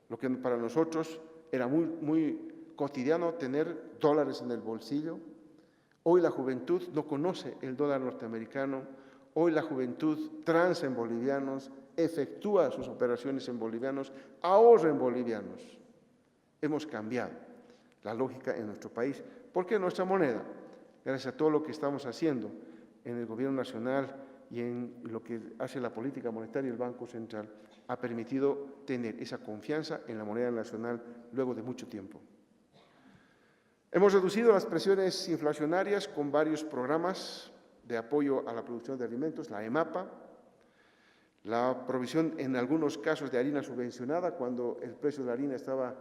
lo que para nosotros era muy cotidiano tener dólares en el bolsillo. Hoy la juventud no conoce el dólar norteamericano, hoy la juventud transa en bolivianos, efectúa sus operaciones en bolivianos, ahorra en bolivianos. Hemos cambiado la lógica en nuestro país, porque nuestra moneda, gracias a todo lo que estamos haciendo en el gobierno nacional y en lo que hace la política monetaria y el Banco Central, ha permitido tener esa confianza en la moneda nacional luego de mucho tiempo. Hemos reducido las presiones inflacionarias con varios programas de apoyo a la producción de alimentos, la EMAPA, la provisión en algunos casos de harina subvencionada cuando el precio de la harina estaba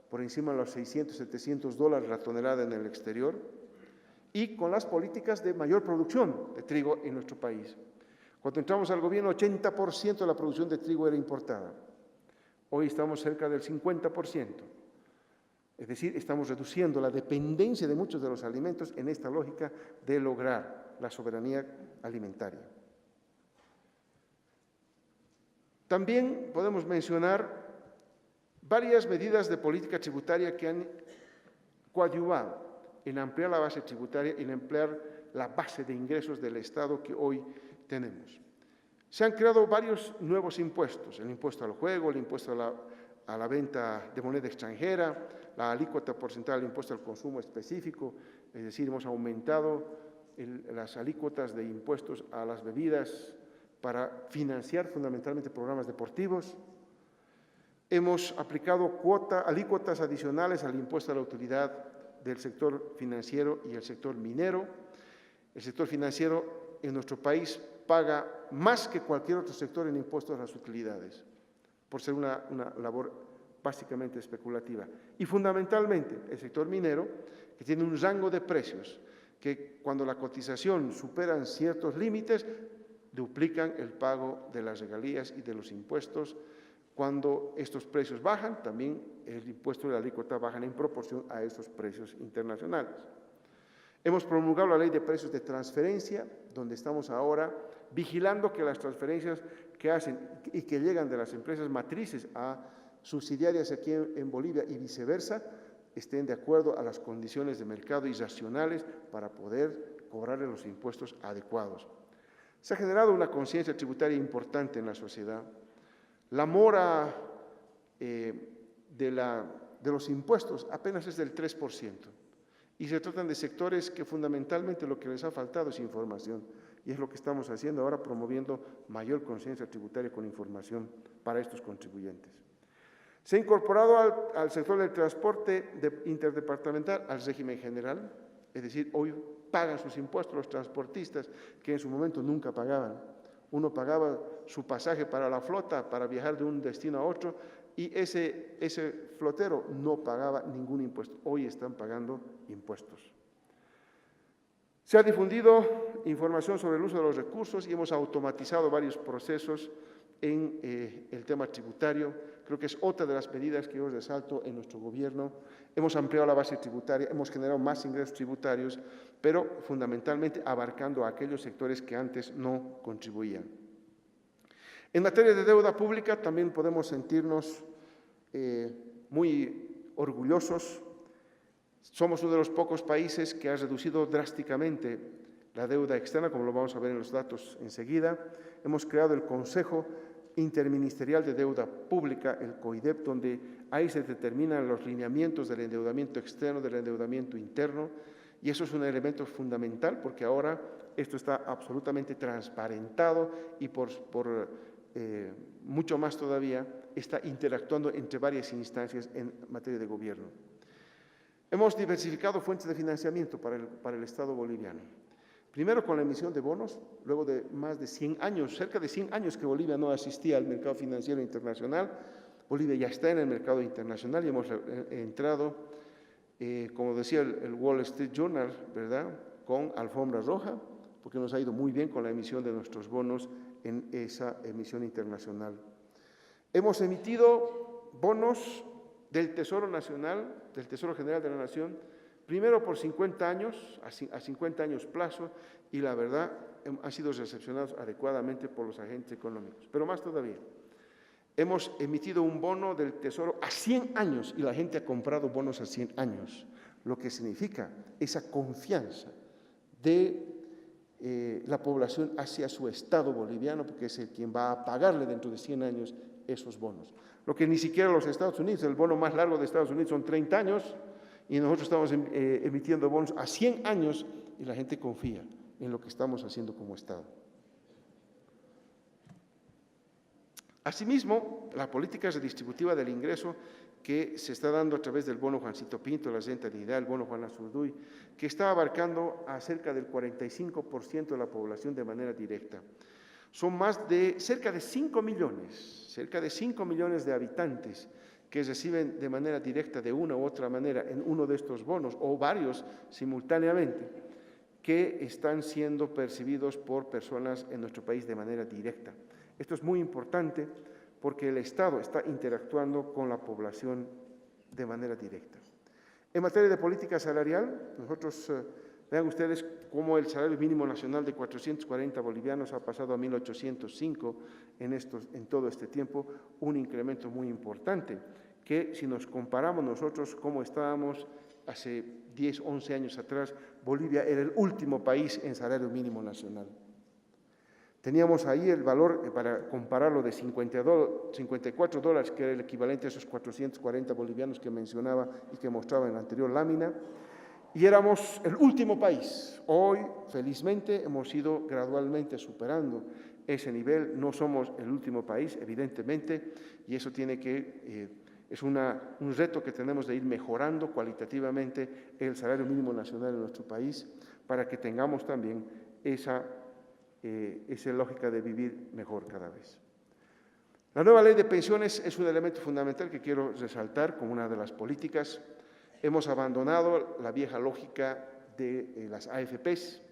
por encima de los $600, $700 la tonelada en el exterior, y con las políticas de mayor producción de trigo en nuestro país. Cuando entramos al gobierno, 80% de la producción de trigo era importada. Hoy estamos cerca del 50%. Es decir, estamos reduciendo la dependencia de muchos de los alimentos en esta lógica de lograr la soberanía alimentaria. También podemos mencionar varias medidas de política tributaria que han coadyuvado en ampliar la base tributaria, en ampliar la base de ingresos del Estado que hoy tenemos. Se han creado varios nuevos impuestos, el impuesto al juego, el impuesto a la venta de moneda extranjera, la alícuota porcentual del impuesto al consumo específico, es decir, hemos aumentado las alícuotas de impuestos a las bebidas para financiar fundamentalmente programas deportivos. Hemos aplicado alícuotas adicionales al impuesto a la utilidad del sector financiero y el sector minero. El sector financiero en nuestro país paga más que cualquier otro sector en impuestos a las utilidades, por ser una labor básicamente especulativa. Y fundamentalmente el sector minero, que tiene un rango de precios que cuando la cotización superan ciertos límites, duplican el pago de las regalías y de los impuestos. Cuando estos precios bajan, también el impuesto y la alícuota bajan en proporción a estos precios internacionales. Hemos promulgado la ley de precios de transferencia, donde estamos ahora vigilando que las transferencias que hacen y que llegan de las empresas matrices a subsidiarias aquí en Bolivia y viceversa, estén de acuerdo a las condiciones de mercado y racionales para poder cobrarle los impuestos adecuados. Se ha generado una conciencia tributaria importante en la sociedad. La mora de los impuestos apenas es del 3%. Y se tratan de sectores que fundamentalmente lo que les ha faltado es información. Y es lo que estamos haciendo ahora, promoviendo mayor conciencia tributaria con información para estos contribuyentes. Se ha incorporado al sector del transporte interdepartamental al régimen general, es decir, hoy pagan sus impuestos los transportistas que en su momento nunca pagaban. Uno pagaba su pasaje para la flota para viajar de un destino a otro y ese flotero no pagaba ningún impuesto. Hoy están pagando impuestos. Se ha difundido información sobre el uso de los recursos y hemos automatizado varios procesos en el tema tributario. Creo que es otra de las medidas que yo resalto en nuestro gobierno. Hemos ampliado la base tributaria, hemos generado más ingresos tributarios, pero fundamentalmente abarcando a aquellos sectores que antes no contribuían. En materia de deuda pública también podemos sentirnos muy orgullosos. Somos uno de los pocos países que ha reducido drásticamente la deuda externa, como lo vamos a ver en los datos enseguida. Hemos creado el Consejo Interministerial de Deuda Pública, el COIDEP, donde ahí se determinan los lineamientos del endeudamiento externo, del endeudamiento interno, y eso es un elemento fundamental porque ahora esto está absolutamente transparentado y por mucho más todavía está interactuando entre varias instancias en materia de gobierno. Hemos diversificado fuentes de financiamiento para el Estado boliviano. Primero con la emisión de bonos, luego de más de 100 años, cerca de 100 años que Bolivia no asistía al mercado financiero internacional. Bolivia ya está en el mercado internacional y hemos entrado, como decía el Wall Street Journal, ¿verdad?, con alfombra roja, porque nos ha ido muy bien con la emisión de nuestros bonos en esa emisión internacional. Hemos emitido bonos del Tesoro Nacional, del Tesoro General de la Nación, primero por 50 años, a 50 años plazo, y la verdad han sido recepcionados adecuadamente por los agentes económicos. Pero más todavía, hemos emitido un bono del Tesoro a 100 años y la gente ha comprado bonos a 100 años, lo que significa esa confianza de la población hacia su Estado boliviano, porque es el quien va a pagarle dentro de 100 años esos bonos. Lo que ni siquiera los Estados Unidos, el bono más largo de Estados Unidos son 30 años y nosotros estamos emitiendo bonos a 100 años y la gente confía en lo que estamos haciendo como Estado. Asimismo, la política redistributiva del ingreso que se está dando a través del bono Juancito Pinto, la renta dignidad, el bono Juan Azurduy, que está abarcando a cerca del 45% de la población de manera directa. Son cerca de 5 millones de habitantes que reciben de manera directa, de una u otra manera, en uno de estos bonos, o varios simultáneamente, que están siendo percibidos por personas en nuestro país de manera directa. Esto es muy importante porque el Estado está interactuando con la población de manera directa. En materia de política salarial, nosotros, vean ustedes cómo el salario mínimo nacional de 440 bolivianos ha pasado a 1.805 en todo este tiempo, un incremento muy importante, que si nos comparamos nosotros cómo estábamos hace 10, 11 años atrás, Bolivia era el último país en salario mínimo nacional. Teníamos ahí el valor, para compararlo, de $54, que era el equivalente a esos 440 bolivianos que mencionaba y que mostraba en la anterior lámina, y éramos el último país. Hoy, felizmente, hemos ido gradualmente superando ese nivel. No somos el último país, evidentemente, y eso tiene es un reto que tenemos de ir mejorando cualitativamente el salario mínimo nacional en nuestro país para que tengamos también esa lógica de vivir mejor cada vez. La nueva ley de pensiones es un elemento fundamental que quiero resaltar como una de las políticas. Hemos abandonado la vieja lógica de las AFPs,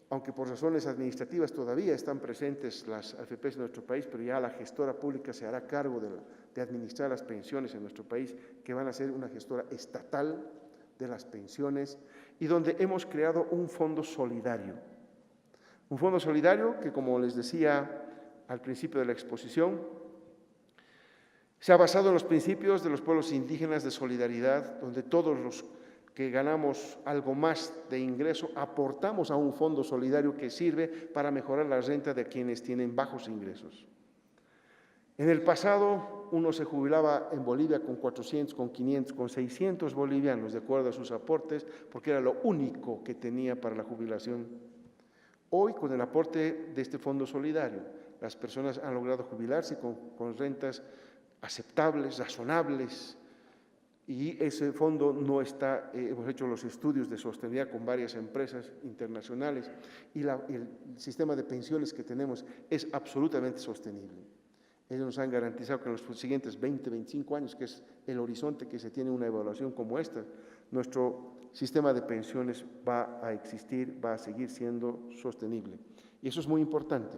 aunque por razones administrativas todavía están presentes las AFPs en nuestro país, pero ya la gestora pública se hará cargo de administrar las pensiones en nuestro país, que van a ser una gestora estatal de las pensiones, y donde hemos creado un fondo solidario. Un fondo solidario que, como les decía al principio de la exposición, se ha basado en los principios de los pueblos indígenas de solidaridad, donde todos los que ganamos algo más de ingreso aportamos a un fondo solidario que sirve para mejorar la renta de quienes tienen bajos ingresos. En el pasado, uno se jubilaba en Bolivia con 400, con 500, con 600 bolivianos, de acuerdo a sus aportes, porque era lo único que tenía para la jubilación. Hoy, con el aporte de este fondo solidario, las personas han logrado jubilarse con rentas aceptables, razonables, y ese fondo no está, hemos hecho los estudios de sostenibilidad con varias empresas internacionales, y el sistema de pensiones que tenemos es absolutamente sostenible. Ellos nos han garantizado que en los siguientes 20, 25 años, que es el horizonte que se tiene una evaluación como esta, nuestro sistema de pensiones va a existir, va a seguir siendo sostenible. Y eso es muy importante.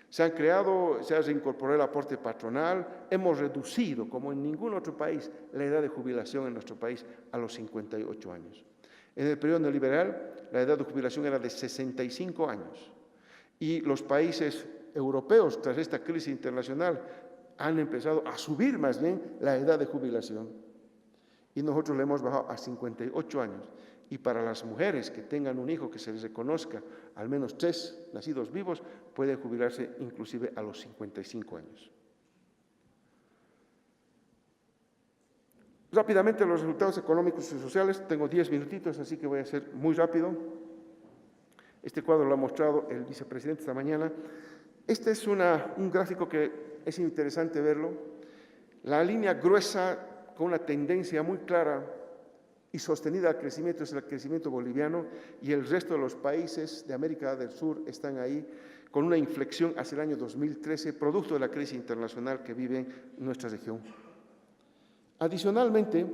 Se ha reincorporado el aporte patronal, hemos reducido, como en ningún otro país, la edad de jubilación en nuestro país a los 58 años. En el periodo neoliberal, la edad de jubilación era de 65 años. Y los países europeos, tras esta crisis internacional, han empezado a subir más bien la edad de jubilación. Y nosotros le hemos bajado a 58 años. Y para las mujeres que tengan un hijo que se les reconozca al menos 3 nacidos vivos, pueden jubilarse inclusive a los 55 años. Rápidamente los resultados económicos y sociales, tengo 10 minutitos, así que voy a ser muy rápido. Este cuadro lo ha mostrado el vicepresidente esta mañana. Este es un gráfico que es interesante verlo. La línea gruesa con una tendencia muy clara y sostenida al crecimiento es el crecimiento boliviano, y el resto de los países de América del Sur están ahí con una inflexión hacia el año 2013, producto de la crisis internacional que vive nuestra región. Adicionalmente,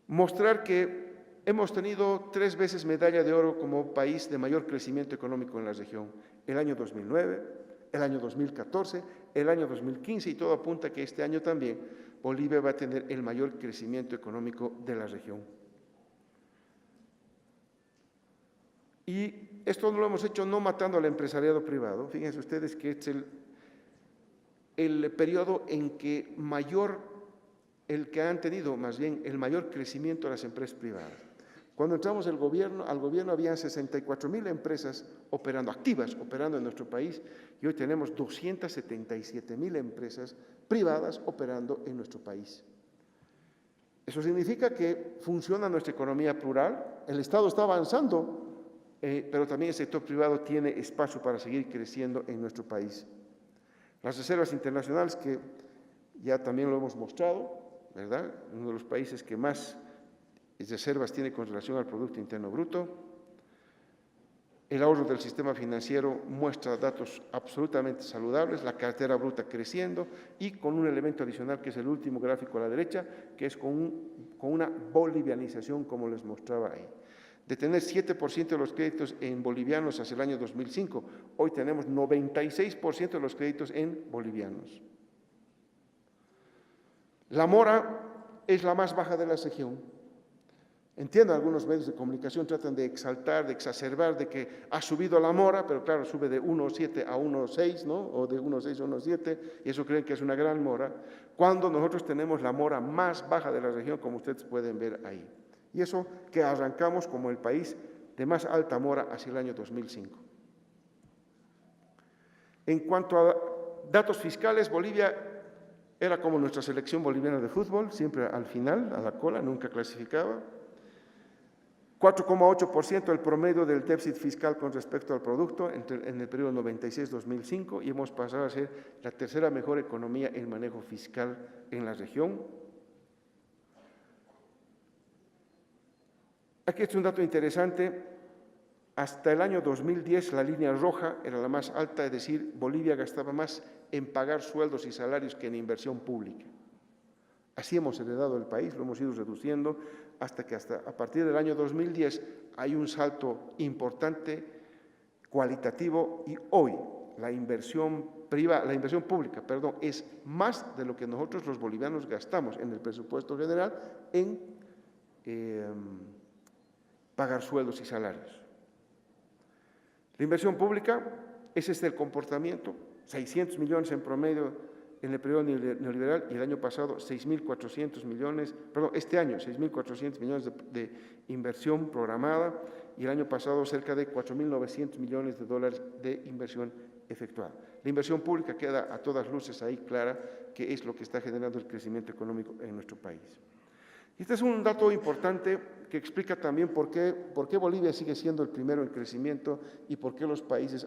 mostrar que hemos tenido 3 veces medalla de oro como país de mayor crecimiento económico en la región. El año 2009, el año 2014, el año 2015, y todo apunta a que este año también Bolivia va a tener el mayor crecimiento económico de la región. Y esto lo hemos hecho no matando al empresariado privado. Fíjense ustedes que es el periodo en que el que han tenido más bien el mayor crecimiento de las empresas privadas. Cuando entramos al gobierno habían 64.000 empresas activas operando en nuestro país, y hoy tenemos 277.000 empresas privadas operando en nuestro país. Eso significa que funciona nuestra economía plural, el Estado está avanzando, pero también el sector privado tiene espacio para seguir creciendo en nuestro país. Las reservas internacionales, que ya también lo hemos mostrado, ¿verdad? Uno de los países que más reservas tiene con relación al Producto Interno Bruto. El ahorro del sistema financiero muestra datos absolutamente saludables, la cartera bruta creciendo, y con un elemento adicional que es el último gráfico a la derecha, que es con una bolivianización, como les mostraba ahí. De tener 7% de los créditos en bolivianos hacia el año 2005, hoy tenemos 96% de los créditos en bolivianos. La mora es la más baja de la región. Entiendo, algunos medios de comunicación tratan de exaltar, de exacerbar, de que ha subido la mora, pero claro, sube de 1,7 a 1,6, ¿no? O de 1,6 a 1,7, y eso creen que es una gran mora, cuando nosotros tenemos la mora más baja de la región, como ustedes pueden ver ahí. Y eso que arrancamos como el país de más alta mora hacia el año 2005. En cuanto a datos fiscales, Bolivia era como nuestra selección boliviana de fútbol, siempre al final, a la cola, nunca clasificaba. 4,8% el promedio del déficit fiscal con respecto al producto en el periodo 96-2005, y hemos pasado a ser la tercera mejor economía en manejo fiscal en la región. Aquí es un dato interesante. Hasta el año 2010 la línea roja era la más alta, es decir, Bolivia gastaba más en pagar sueldos y salarios que en inversión pública. Así hemos heredado el país, lo hemos ido reduciendo hasta que a partir del año 2010 hay un salto importante, cualitativo, y hoy la inversión pública, es más de lo que nosotros los bolivianos gastamos en el presupuesto general en pagar sueldos y salarios. La inversión pública, ese es el comportamiento, 600 millones en promedio en el periodo neoliberal, y el año pasado 6.400 millones, este año 6.400 millones de inversión programada, y el año pasado cerca de 4.900 millones de dólares de inversión efectuada. La inversión pública queda a todas luces ahí clara que es lo que está generando el crecimiento económico en nuestro país. Este es un dato importante que explica también por qué Bolivia sigue siendo el primero en crecimiento y por qué los países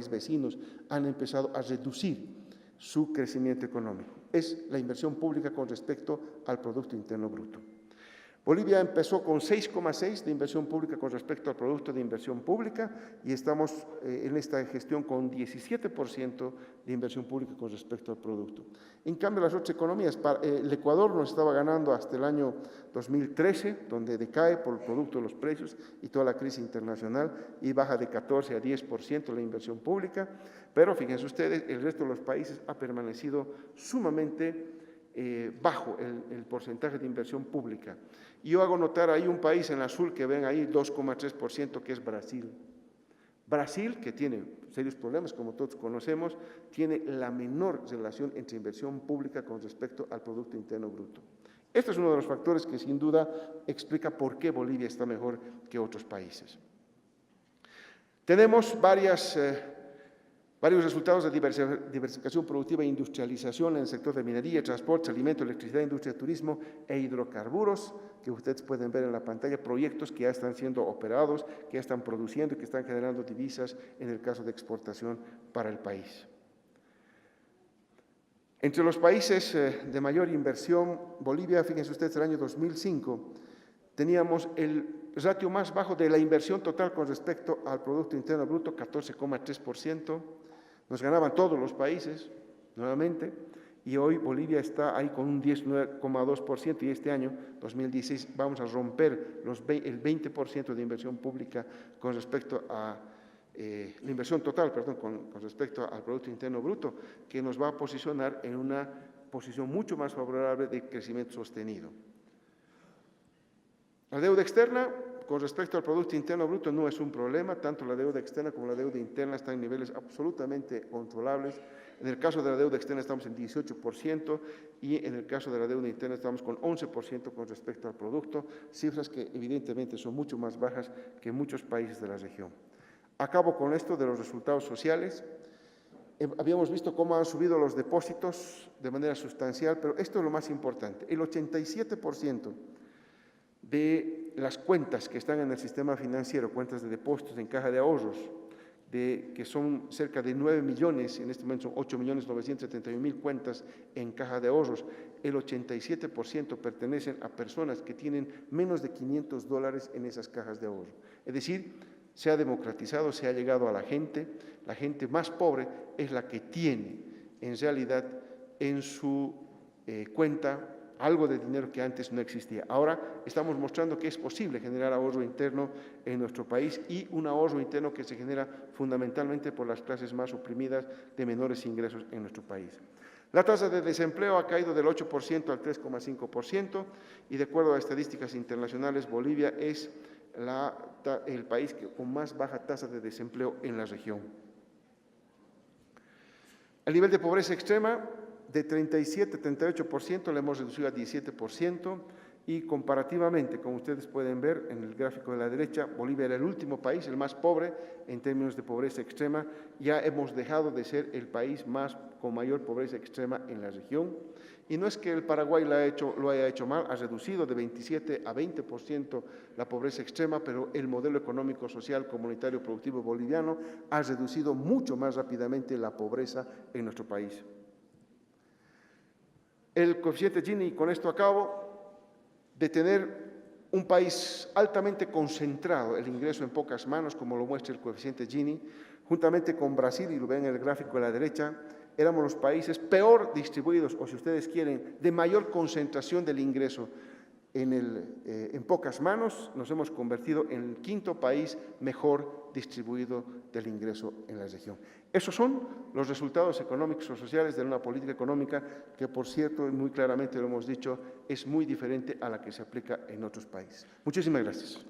vecinos han empezado a reducir su crecimiento económico. Es la inversión pública con respecto al Producto Interno Bruto. Bolivia empezó con 6,6 de inversión pública con respecto al producto de inversión pública, y estamos en esta gestión con 17% de inversión pública con respecto al producto. En cambio, las otras economías, el Ecuador nos estaba ganando hasta el año 2013, donde decae por el producto de los precios y toda la crisis internacional, y baja de 14 a 10% la inversión pública, pero fíjense ustedes, el resto de los países ha permanecido sumamente bajo el porcentaje de inversión pública. Y yo hago notar ahí un país en azul que ven ahí, 2,3%, que es Brasil. Brasil, que tiene serios problemas, como todos conocemos, tiene la menor relación entre inversión pública con respecto al Producto Interno Bruto. Este es uno de los factores que sin duda explica por qué Bolivia está mejor que otros países. Tenemos varios resultados de diversificación productiva e industrialización en el sector de minería, transporte, alimentos, electricidad, industria, turismo e hidrocarburos, que ustedes pueden ver en la pantalla, proyectos que ya están siendo operados, que ya están produciendo y que están generando divisas en el caso de exportación para el país. Entre los países de mayor inversión, Bolivia, fíjense ustedes, el año 2005, teníamos el ratio más bajo de la inversión total con respecto al Producto Interno Bruto, 14,3%. Nos ganaban todos los países, nuevamente, y hoy Bolivia está ahí con un 19,2% y este año, 2016, vamos a romper el 20% de inversión pública con respecto a la inversión total, perdón, con respecto al Producto Interno Bruto, que nos va a posicionar en una posición mucho más favorable de crecimiento sostenido. La deuda externa, con respecto al Producto Interno Bruto, no es un problema, tanto la deuda externa como la deuda interna están en niveles absolutamente controlables. En el caso de la deuda externa estamos en 18% y en el caso de la deuda interna estamos con 11% con respecto al producto, cifras que evidentemente son mucho más bajas que en muchos países de la región. Acabo con esto de los resultados sociales. Habíamos visto cómo han subido los depósitos de manera sustancial, pero esto es lo más importante. El 87% de las cuentas que están en el sistema financiero, cuentas de depósitos en caja de ahorros, que son cerca de 9 millones, en este momento son 8.971.000 cuentas en caja de ahorros, el 87% pertenecen a personas que tienen menos de $500 en esas cajas de ahorro. Es decir, se ha democratizado, se ha llegado a la gente más pobre es la que tiene en realidad en su cuenta algo de dinero que antes no existía. Ahora estamos mostrando que es posible generar ahorro interno en nuestro país y un ahorro interno que se genera fundamentalmente por las clases más oprimidas de menores ingresos en nuestro país. La tasa de desempleo ha caído del 8% al 3,5% y de acuerdo a estadísticas internacionales, Bolivia es el país con más baja tasa de desempleo en la región. El nivel de pobreza extrema de 37-38% lo hemos reducido a 17% y comparativamente, como ustedes pueden ver en el gráfico de la derecha, Bolivia era el último país, el más pobre en términos de pobreza extrema. Ya hemos dejado de ser el país con mayor pobreza extrema en la región. Y no es que el Paraguay lo haya hecho mal, ha reducido de 27 a 20% la pobreza extrema, pero el modelo económico, social, comunitario, productivo boliviano ha reducido mucho más rápidamente la pobreza en nuestro país. El coeficiente Gini, y con esto acabo, de tener un país altamente concentrado, el ingreso en pocas manos, como lo muestra el coeficiente Gini, juntamente con Brasil, y lo ven en el gráfico de la derecha, éramos los países peor distribuidos, o si ustedes quieren, de mayor concentración del ingreso en pocas manos. Nos hemos convertido en el quinto país mejor distribuido del ingreso en la región. Esos son los resultados económicos o sociales de una política económica que, por cierto, y muy claramente lo hemos dicho, es muy diferente a la que se aplica en otros países. Muchísimas gracias.